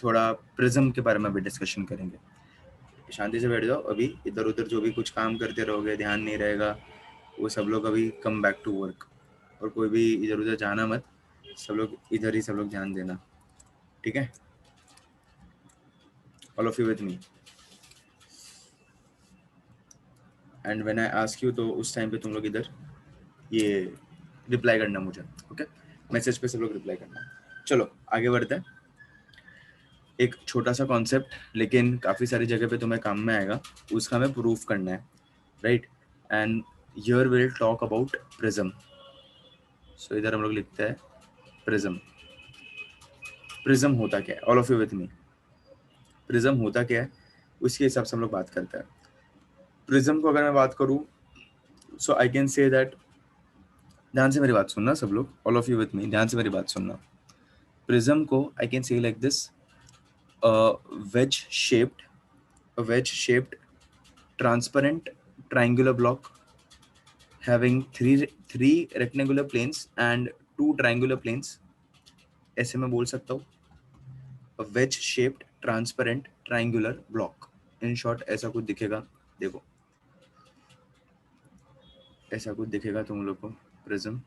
थोड़ा प्रिज्म के बारे में भी डिस्कशन करेंगे। शांति से बैठ जाओ, अभी इधर उधर जो भी कुछ काम करते रहोगे, ध्यान नहीं रहेगा, वो सब लोग अभी कम बैक टू वर्क, और कोई भी इधर उधर जाना मत, सब लोग इधर ही सब लोग ध्यान देना, ठीक है? All of you with me, and when I ask you तो उस टाइम पे तुम लोग इधर ये रिप्लाई करना मुझे, ओके? मैसेज पे सब लोग रिप्लाई करना। चलो आगे बढ़ते हैं। एक छोटा सा कॉन्सेप्ट, लेकिन काफ़ी सारी जगह पे तुम्हें काम में आएगा, उसका हमें प्रूफ करना है, right? And here will talk about prism. So इधर हम लोग लिखते हैं प्रिज्म। प्रिज्म होता क्या है? All of you with me, prism होता क्या है उसके हिसाब से हम लोग बात करते हैं। प्रिज्म को अगर मैं बात करूं, सो आई कैन से दैट, ध्यान से मेरी बात सुनना सब लोग, ऑल ऑफ यू विथ मी ध्यान से मेरी बात सुनना। प्रिज्म को I can say like this, wedge shaped wedge shaped transparent triangular block having three rectangular planes and two triangular planes, ऐसे मैं बोल सकता हूँ, a wedge shaped transparent triangular block। in short ऐसा कुछ दिखेगा, देखो ऐसा कुछ दिखेगा तुम लोग को, प्रिज्म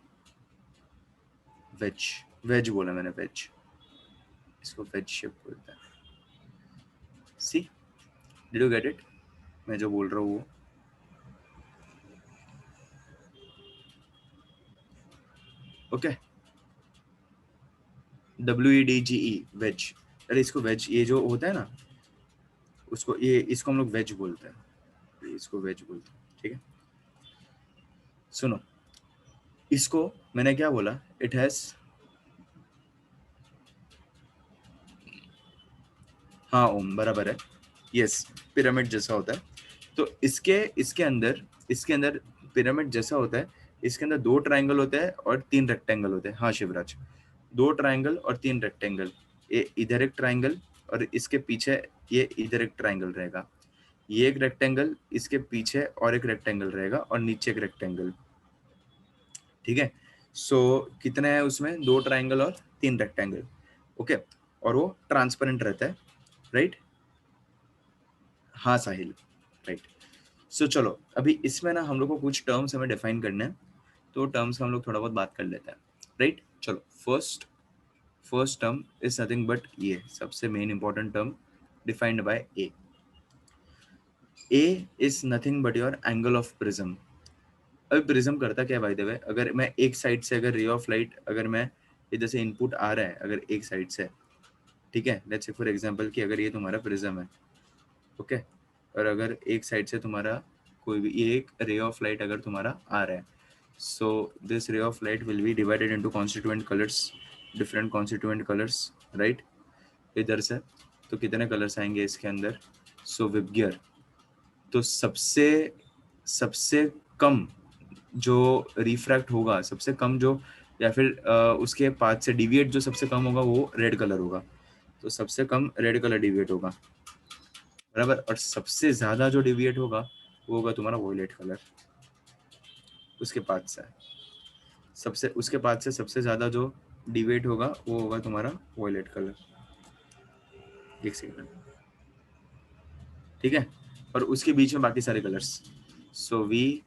वेज, वेज बोला मैंने, वेज, इसको वेज शेप बोलते हैं। सी, डिड यू गेट इट? मैं जो बोल रहा हूँ वो, ओके? WEDGE वेज, अरे इसको वेज, ये जो होता है ना उसको, ये इसको हम लोग वेज बोलते हैं, इसको वेज बोलते हैं, ठीक है? सुनो, इसको मैंने क्या बोला, इट हैज, हाँ ओम बराबर है, यस, पिरामिड जैसा होता है। तो इसके अंदर पिरामिड जैसा होता है, इसके अंदर 2 ट्रायंगल होते हैं और 3 रेक्टेंगल होते हैं। हाँ शिवराज, 2 ट्रायंगल और 3 रेक्टेंगल, ये इधर एक ट्रायंगल और इसके पीछे ये इधर एक ट्रायंगल रहेगा, ये एक रेक्टेंगल, इसके पीछे और एक रेक्टेंगल रहेगा और नीचे एक रेक्टेंगल, ठीक है? सो कितने हैं उसमें, 2 ट्राइंगल और 3 रेक्टेंगल, ओके, और वो ट्रांसपेरेंट रहता है, राइट? हाँ साहिल, राइट। सो चलो अभी इसमें ना हम लोग को कुछ टर्म्स हमें डिफाइन करने हैं, तो टर्म्स का हम लोग थोड़ा बहुत बात कर लेते हैं, राइट? चलो first term is nothing but ये सबसे main important term defined by A is nothing but your angle of prism. अभी प्रिज्म करता क्या है बाय द वे, अगर मैं एक साइड से अगर रे ऑफ लाइट अगर मैं इधर से इनपुट आ रहा है अगर एक साइड से, ठीक है, लेट्स से फॉर एग्जांपल कि अगर ये तुम्हारा प्रिज्म है, ओके, और अगर एक साइड से तुम्हारा कोई भी ये एक रे ऑफ लाइट अगर तुम्हारा आ रहा है, सो दिस रे of light will be divided into constituent colours, different constituent colours, right? इधर से तो कितने कलर्स आएंगे इसके अंदर, सो विबगियर, तो सबसे सबसे कम जो रिफ्रैक्ट होगा, सबसे कम जो, या फिर उसके पाथ से डिविएट जो सबसे कम होगा वो रेड कलर होगा, तो सबसे कम रेड कलर डिविएट होगा, बराबर, और सबसे ज्यादा जो डिविएट होगा वो होगा तुम्हारा वॉयलेट कलर उसके पाथ से, सबसे उसके पाथ से सबसे ज्यादा जो डिविएट होगा वो होगा तुम्हारा वॉयलेट कलर, एक सेकंड, ठीक है, और उसके बीच में बाकी सारे colours, so V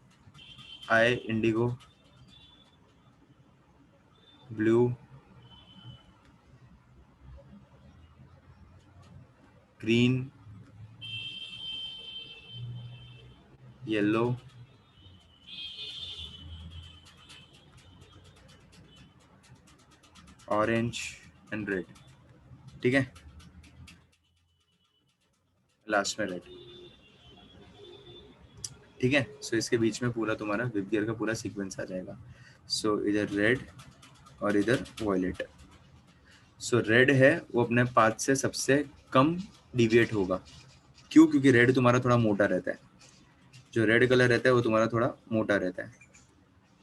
I indigo, blue, green, yellow, orange and red, ठीक है, लास्ट में रेड, ठीक है। सो इसके बीच में पूरा तुम्हारा विबगियर का पूरा सीक्वेंस आ जाएगा, सो इधर रेड और इधर वॉयलेट। सो रेड है वो अपने पाथ से सबसे कम डिविएट होगा, क्यों? क्योंकि रेड तुम्हारा थोड़ा मोटा रहता है, जो रेड कलर रहता है वो तुम्हारा थोड़ा मोटा रहता है,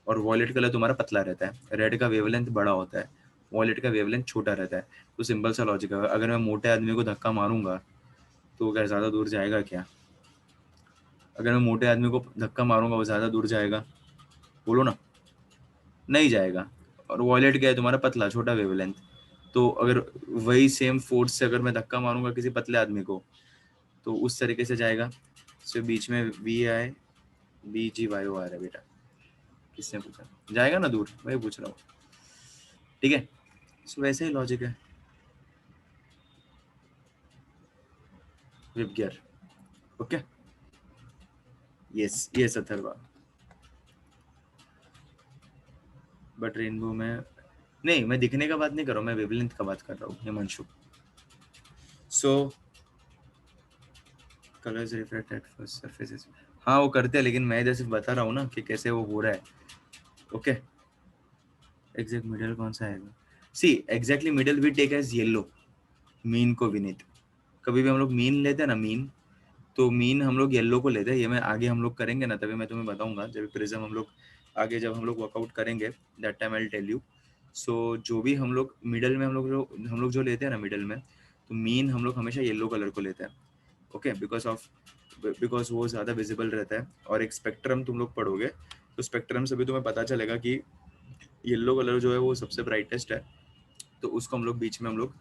और वॉयलेट कलर तुम्हारा पतला रहता है। रेड का वेवलेंथ बड़ा होता है, वॉयलेट का वेवलेंथ छोटा रहता है। तो सिंपल सा लॉजिक है, अगर मैं मोटे आदमी को धक्का मारूंगा तो वो क्या ज़्यादा दूर जाएगा क्या? अगर मैं मोटे आदमी को धक्का मारूंगा वो ज़्यादा दूर जाएगा? बोलो ना, नहीं जाएगा। और वॉयलेट क्या है तुम्हारा, पतला छोटा वेवलेंथ, तो अगर वही सेम फोर्स से अगर मैं धक्का मारूंगा किसी पतले आदमी को तो उस तरीके से जाएगा। सो बीच में V I B G Y O आ रहा है बेटा, किसने पूछा? जाएगा ना दूर, वही पूछ रहा हूँ, ठीक है। सो वैसे ही लॉजिक है विप गियर, ओके, यस ये अथर्वा, बट रेनबो में नहीं, मैं दिखने का बात नहीं कर रहा हूँ, मैं वेवलेंथ का बात कर रहा हूँ Himanshu. So colours reflect at first surfaces, हाँ वो करते हैं, लेकिन मैं इधर सिर्फ बता रहा हूँ ना कि कैसे वो हो रहा है, ओके। एग्जैक्ट मिडल कौन सा आएगा? See exactly middle we take as yellow, mean को विनीत, कभी भी हम लोग मीन लेते हैं ना, मीन, तो मीन हम लोग येलो को लेते हैं। ये मैं आगे हम लोग करेंगे ना, तभी मैं तुम्हें बताऊंगा, जब प्रिज्म हम लोग आगे जब हम लोग वर्कआउट करेंगे that time I will tell you. So जो भी हम लोग मिडल में हम लोग जो लेते हैं ना मिडल में, तो मीन हम लोग हमेशा येलो कलर को लेते हैं, ओके, बिकॉज वो ज़्यादा विजिबल रहता है। और एक स्पेक्ट्रम तुम लोग पढ़ोगे तो स्पेक्ट्रम से भी तुम्हें पता चलेगा कि येलो कलर जो है वो सबसे ब्राइटेस्ट है, तो उसको हम लोग बीच में हम लोग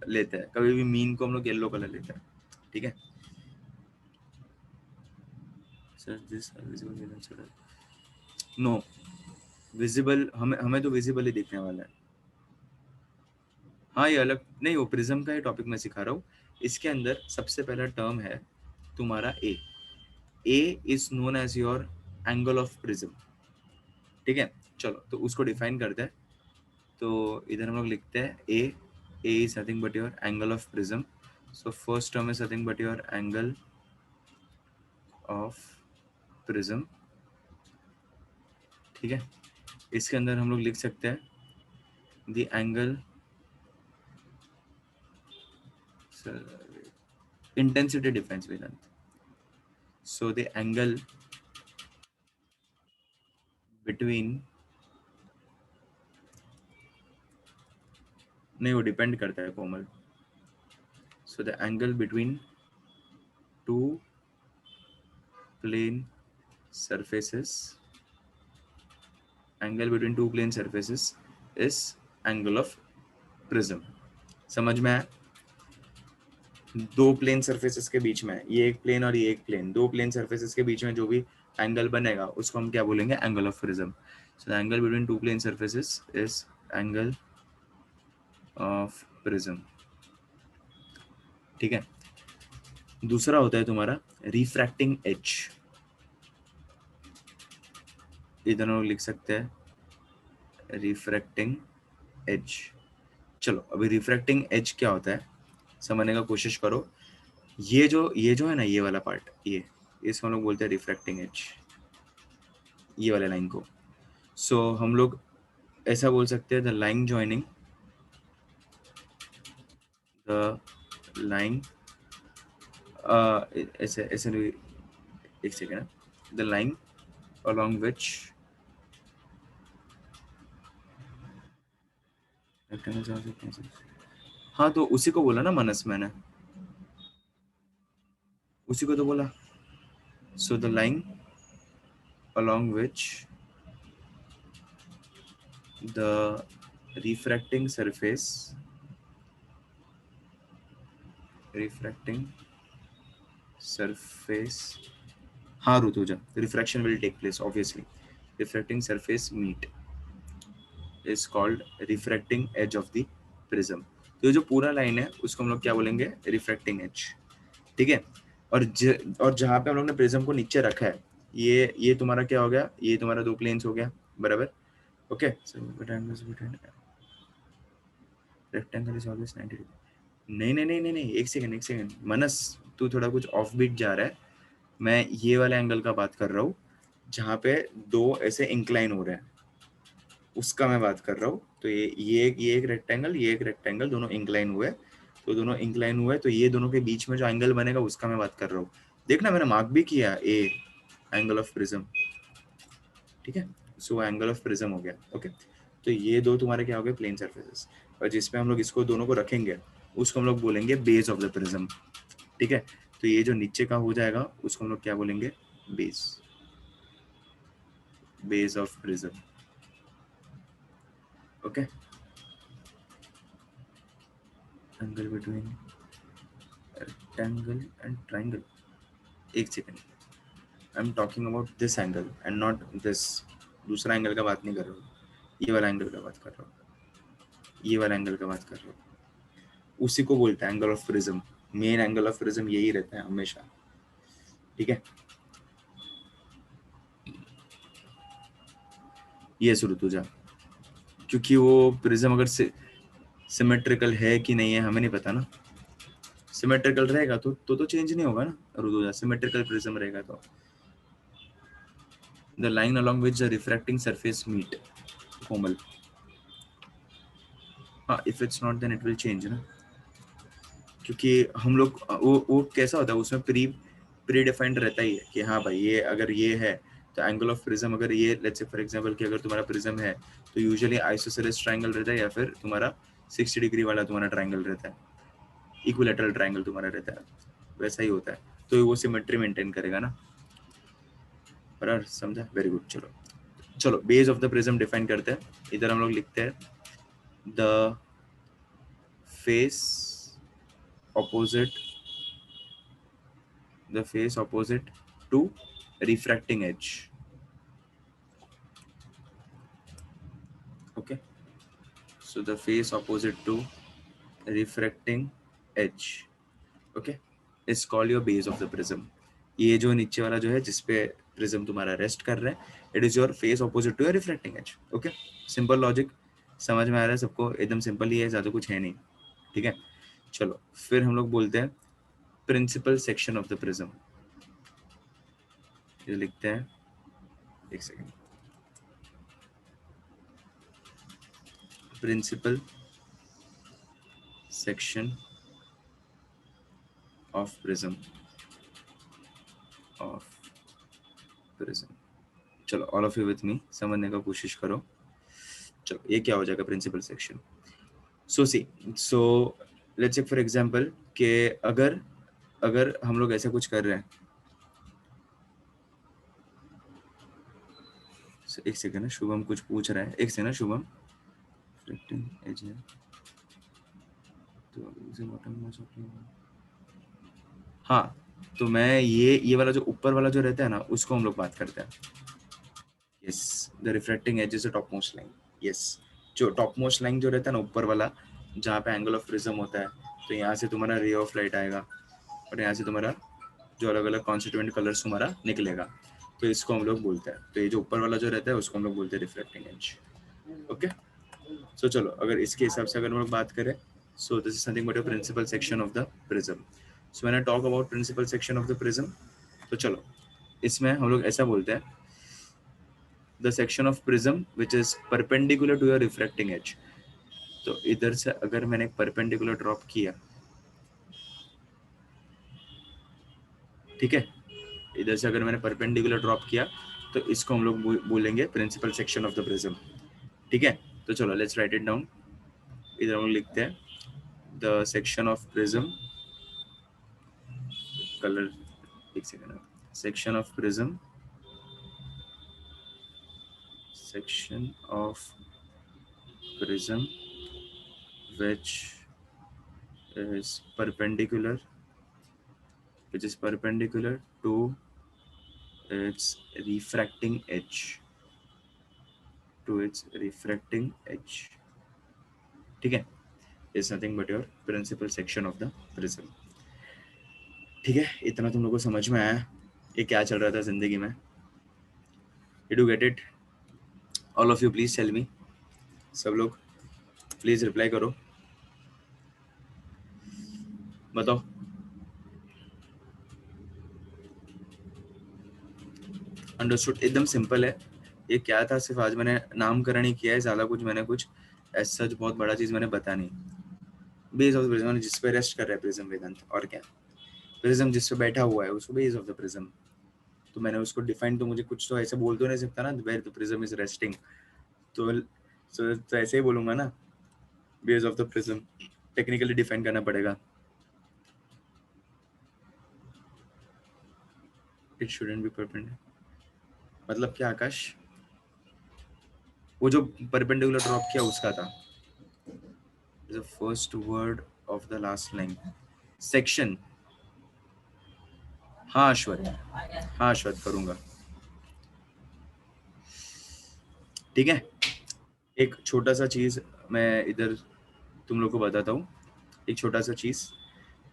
लेते हैं। कभी भी मीन को हम लोग येलो कलर लेते हैं, ठीक है। Sir this visible, no, visible हमें हमें तो विजिबल ही दिखने वाला है। हाँ ये अलग नहीं, वो प्रिज्म का ही टॉपिक मैं सिखा रहा हूँ। इसके अंदर सबसे पहला टर्म है तुम्हारा A is known as your angle of prism, ठीक है। चलो तो उसको डिफाइन करते हैं, तो इधर हम लोग लिखते हैं A is nothing but your angle of prism. So first term is nothing but your angle of prism, ठीक है। इसके अंदर हम लोग लिख सकते हैं the angle, intensity defines Vedant. So the angle between, नहीं वो डिपेंड करता है Komal. So the angle between two plane surfaces angle between two plane surfaces is angle of prism. समझ में आया? दो प्लेन सरफेसेस के बीच में, ये एक प्लेन और ये एक प्लेन, दो प्लेन सरफेसेस के बीच में जो भी एंगल बनेगा उसको हम क्या बोलेंगे? Angle of prism. So the angle between two plane surfaces is angle of prism. ठीक है। दूसरा होता है तुम्हारा रिफ्रैक्टिंग एज। इधर लोग लिख सकते हैं रिफ्रैक्टिंग एज। चलो अभी रिफ्रैक्टिंग एज क्या होता है समझने का कोशिश करो। ये जो है ना, ये वाला पार्ट, ये इसको हम लोग बोलते हैं रिफ्रैक्टिंग एज, ये वाले लाइन को। सो हम लोग ऐसा बोल सकते हैं the line joining the line, ऐसे ऐसे नहीं, एक second, the line along which हाँ तो उसी को बोला ना मनस मैंने, उसी को तो बोला। So the line along which the refracting surface, हाँ Rituja, refraction will take place obviously, refracting surface meet is called refracting edge of the prism. तो ये जो पूरा लाइन है उसको हम लोग क्या बोलेंगे? Refracting edge. ठीक है। और जहाँ पे हम लोग ने प्रिज्म को नीचे रखा है, ये तुम्हारा क्या हो गया? ये तुम्हारा दो प्लेन्स हो गया, बराबर। Okay, rectangle is always 90 degree. नहीं नहीं नहीं नहीं नहीं, एक सेकंड मनस, तू थोड़ा कुछ ऑफ बीट जा रहा है। मैं ये वाले एंगल का बात कर रहा हूँ जहाँ पे दो ऐसे इंक्लाइन हो रहे हैं, उसका मैं बात कर रहा हूँ। तो ये एक रेक्टेंगल, ये एक रेक्टेंगल, दोनों इंक्लाइन हुए, तो दोनों इंक्लाइन हुए, तो ये दोनों के बीच में जो एंगल बनेगा उसका मैं बात कर रहा हूँ। देखना मैंने मार्क भी किया ए, एंगल ऑफ प्रिज्म। ठीक है, सो एंगल ऑफ प्रिज्म हो गया। ओके, तो ये दो तुम्हारे क्या हो गए? Plane surfaces. और जिसपे हम लोग इसको दोनों को रखेंगे उसको हम लोग बोलेंगे बेस ऑफ द प्रिज्म। ठीक है, तो ये जो नीचे का हो जाएगा उसको हम लोग क्या बोलेंगे? Base, base of prism. Okay, angle between rectangle and triangle, एक second, I am talking about this angle and not this. दूसरा एंगल का बात नहीं कर रहा हूँ, ये वाला एंगल का बात कर रहा हूँ, ये वाला एंगल का बात कर रहा हूँ। उसी को बोलते हैं angle of prism. Main angle of prism यही रहता है हमेशा। ठीक है, ये शुरू तो जा, क्योंकि वो प्रिज्म अगर सिमेट्रिकल है कि नहीं है हमें नहीं पता ना। सिमेट्रिकल रहेगा तो चेंज नहीं होगा ना रुदुजा, सिमेट्रिकल प्रिज्म रहेगा तो। The line along which the refracting surface meet, कोमल। हाँ, if it's not then it will change ना, क्योंकि हम लोग वो कैसा होता है उसमें प्री डिफाइंड रहता ही है कि हाँ भाई ये अगर ये है तो एंगल ऑफ प्रिज्म, अगर ये लेट्स से फॉर एग्जांपल कि अगर तुम्हारा प्रिज्म है तो यूजुअली आइसोसेलेस ट्रायंगल रहता है या फिर तुम्हारा 60 डिग्री वाला तुम्हारा ट्रायंगल रहता है, इक्विलैटरल ट्रायंगल तुम्हारा रहता है, वैसा ही होता है। तो वो सिमेट्री मेंटेन करेगा ना। बराबर समझा? Very good. चलो चलो base of the prism define करते हैं। इधर हम लोग लिखते हैं the face opposite to refracting edge. Okay, so the face opposite to refracting edge, okay, is called your base of the prism. ये जो नीचे वाला जो है जिसपे प्रिज्म तुम्हारा रेस्ट कर रहा है, it is your face opposite to your reflecting edge. Okay, simple logic, समझ में आ रहा है सबको? एकदम सिंपल ही है, ज्यादा कुछ है नहीं। ठीक है, चलो फिर हम लोग बोलते हैं principal section of the prism. ये लिखते हैं, एक second, principal section of prism, चलो all of you with me, समझने का कोशिश करो। चलो ये क्या हो जाएगा principal section? So let's say for example कि अगर अगर हम लोग ऐसा कुछ कर रहे हैं, एक सेकंड ना, शुभम कुछ पूछ रहा है, एक सेकंड ना शुभम। रिफ्लेक्टिंग एज है तो इसे बॉटम में हाँ, तो मैं ये वाला जो ऊपर वाला जो रहता है ना, उसको हम लोग बात करते हैं। Yes, the reflecting edge is the top most line. Yes, जो टॉप मोस्ट लाइन जो रहता है ना ऊपर वाला, जहाँ पे एंगल ऑफ प्रिज्म होता है, तो यहाँ से तुम्हारा रे ऑफ लाइट आएगा और यहाँ से तुम्हारा जो अलग अलग कॉन्स्टिट्यूएंट कलर्स तुम्हारा निकलेगा, तो इसको हम लोग बोलते हैं। तो ये जो ऊपर वाला जो रहता है उसको हम लोग बोलते हैं रिफ्लेक्टिंग एज। ओके, सो चलो अगर इसके हिसाब से अगर हम लोग बात करें, so this is something but a principal section of the prism. So when I talk about principal section of the prism, तो चलो इसमें हम लोग ऐसा बोलते हैं, the section of prism which is perpendicular to your reflecting edge. तो इधर से अगर मैंने एक परपेंडिकुलर ड्रॉप किया, ठीक है, इधर से अगर मैंने परपेंडिकुलर ड्रॉप किया, तो इसको हम लोग बोलेंगे principal section of the prism. ठीक है, तो चलो लेट्स राइट इट डाउन। इधर हम लोग लिखते हैं the section of prism, colour, एक second, section of prism, section of prism which is perpendicular, to its refracting edge, ठीक है, is nothing but your principal section of the prism। ठीक है, इतना तुम लोगों को समझ में आया ये क्या चल रहा था जिंदगी में? Did you get it? All of you please tell me, सब लोग प्लीज रिप्लाई करो, बताओ। अंडरस्टूड, एकदम सिंपल है। ये क्या था, सिर्फ आज मैंने नामकरण ही किया है, ज्यादा कुछ मैंने कुछ ऐसा सच बहुत बड़ा चीज मैंने बता नहीं। बेस ऑफ द प्रिज्म, जिस पे रेस्ट कर रहा है प्रिज्म वेदांत, और क्या, प्रिज्म जिस पे बैठा हुआ है उसको बेस ऑफ द प्रिज्म। तो मैंने उसको डिफाइन, तो मुझे कुछ तो ऐसे बोल तो नहीं सकता ना, where the prism is resting, तो ऐसे ही बोलूंगा ना, base of the prism technically define करना पड़ेगा। इट शुडंट बी परपेंडिकुलर, मतलब क्या आकाश? वो जो परपेंडिकुलर ड्रॉप किया उसका था, the first word of the last line, section. हाँ अश्वत, हाँ अश्वत करूंगा। ठीक है, एक छोटा सा चीज मैं इधर तुम लोग को बताता हूँ, एक छोटा सा चीज।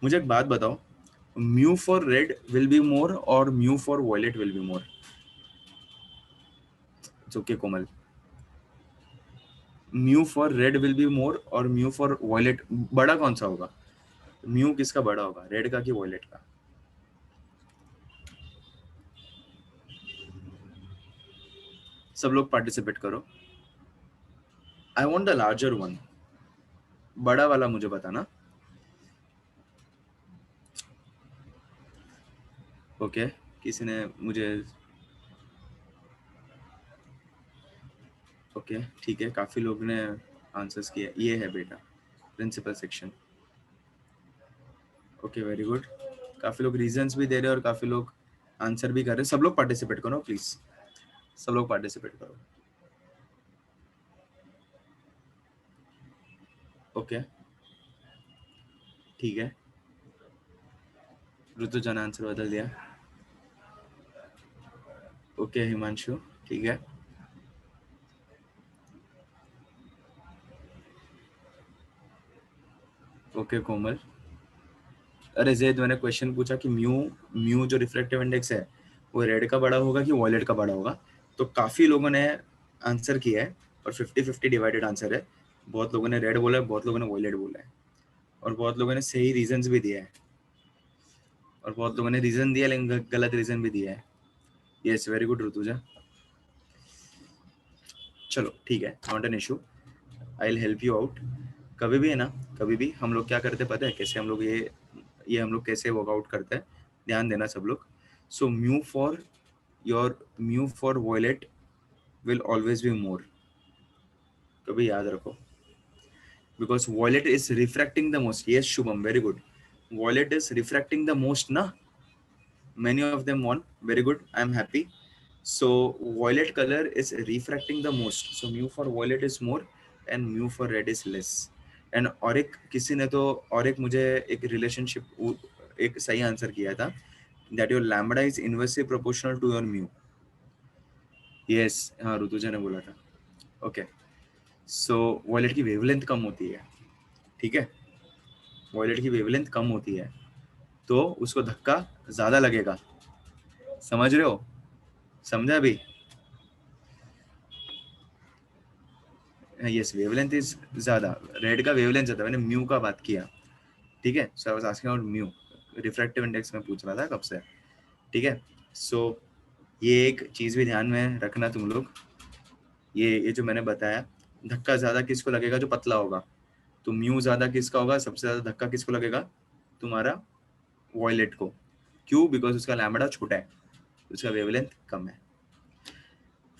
मुझे एक बात बताओ, mu for red will be more और mu for violet will be more? It's okay Komal, mu for red will be more और म्यू फॉर वॉयलेट बड़ा कौन सा होगा? म्यू किसका बड़ा होगा, रेड का कि वॉयलेट का? सब लोग पार्टिसिपेट करो। I want the larger one, बड़ा वाला मुझे बताना। ओके, किसी ने मुझे, ओके ठीक है, काफी लोग ने आंसर्स किए, ये है बेटा principal section. Okay very good, काफी लोग रीजंस भी दे रहे हैं और काफी लोग आंसर भी कर रहे हैं। सब लोग पार्टिसिपेट करो प्लीज, सब लोग पार्टिसिपेट करो। ओके ठीक है, ऋतुजा ने आंसर बदल दिया। ओके हिमांशु, ठीक है। ओके कोमल, अरे जैद, मैंने क्वेश्चन पूछा कि म्यू, म्यू जो रिफ्लेक्टिव इंडेक्स है वो रेड का बड़ा होगा कि वॉयलेट का बड़ा होगा? तो काफी लोगों ने आंसर किया है और 50-50 डिवाइडेड आंसर है। बहुत लोगों ने रेड बोला है, बहुत लोगों ने वॉयलेट बोला है, और बहुत लोगों ने सही रीजंस भी दिया है, और बहुत लोगों ने रीजन दिया लेकिन गलत रीजन भी दिया है। यस वेरी गुड ऋतुजा, चलो ठीक है, not an issue, I will help you out. कभी भी है ना, कभी भी हम लोग क्या करते पता है कैसे, हम लोग ये हम लोग कैसे वर्कआउट करते हैं, ध्यान देना सब लोग। So mu for your, mu for violet will always be more, कभी याद रखो, because violet is refracting the most. Yes Shubham very good, violet is refracting the most na, many of them won, very good, I am happy। So violet color is refracting the most, so mu for violet is more and mu for red is less. And और एक किसी ने तो और एक मुझे एक रिलेशनशिप एक सही आंसर किया था, that your lambda is inversely proportional to your mu. yes, हाँ ऋतुजा ने बोला था. ओके, सो वॉयलेट की वेवलेंथ कम होती है, ठीक है, वॉयलेट की वेवलेंथ कम होती है तो उसको धक्का ज्यादा लगेगा. समझ रहे हो? समझा अभी? यस, वेवलेंथ इज ज्यादा, रेड का वेवलेंथ ज्यादा, मैंने म्यू का बात किया, ठीक है. So I was asking about mu, refractive index में पूछ रहा था कब से, ठीक है. सो ये एक चीज भी ध्यान में रखना तुम लोग, ये जो मैंने बताया, धक्का ज्यादा किसको लगेगा? जो पतला होगा. तो म्यू ज्यादा किसका होगा? सबसे ज्यादा धक्का किसको लगेगा? तुम्हारा वॉयलेट को. क्यों? बिकॉज उसका लैम्बडा छोटा है, उसका वेवलेंथ कम है.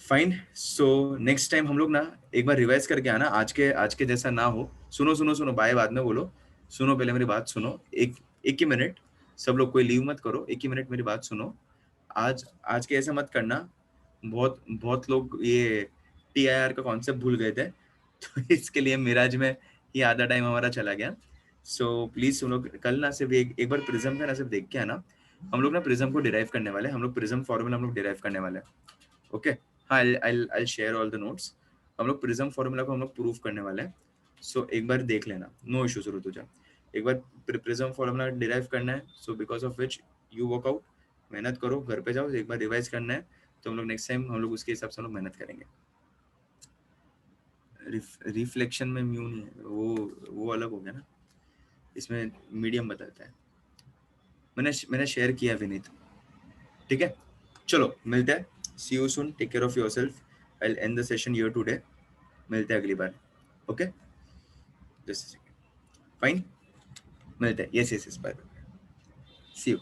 फाइन. सो नेक्स्ट टाइम हम लोग ना एक बार रिवाइज करके आना, आज के जैसा ना हो. सुनो सुनो सुनो, बाय बाद में बोलो. सुनो, पहले मेरी बात सुनो. एक ही मिनट, सब लोग कोई लीव मत करो, एक ही मिनट मेरी बात सुनो. आज आज के ऐसा मत करना. बहुत बहुत लोग ये TIR का कॉन्सेप्ट भूल गए थे, तो इसके लिए मिराज में ही आधा टाइम हमारा चला गया. सो प्लीज सुनो, कल ना सिर्फ एक बार प्रिज्म का ना सिर्फ देख के आना. हम लोग ना प्रिज्म को डिराइव करने वाले हैं, हम लोग प्रिज्म फॉर्मूला हम लोग डिराइव करने वाले हैं. ओके, हाँ, I'll share all the notes. हम लोग प्रिज्म फॉर्मूला को हम लोग प्रूफ करने वाले हैं. सो एक बार देख लेना, नो इशू शुरू तुझा. एक बार प्रिज्म फॉर्मूला डिराइव करना है, so because of which you work out, मेहनत करो, घर पे जाओ, एक बार रिवाइज करना है. तो हम लोग नेक्स्ट टाइम हम लोग उसके हिसाब से हम लोग मेहनत करेंगे. रिफ्लेक्शन में म्यू नहीं है, वो अलग हो गया ना, इसमें मीडियम बताता है. मैंने शेयर किया विनीत, ठीक है. चलो मिलते हैं, see you soon, take care of yourself. I will end the session here today. मिलते हैं अगली बार. ओके, जस्ट फाइन, मिलते हैं. Yes yes yes, bye bye, see you.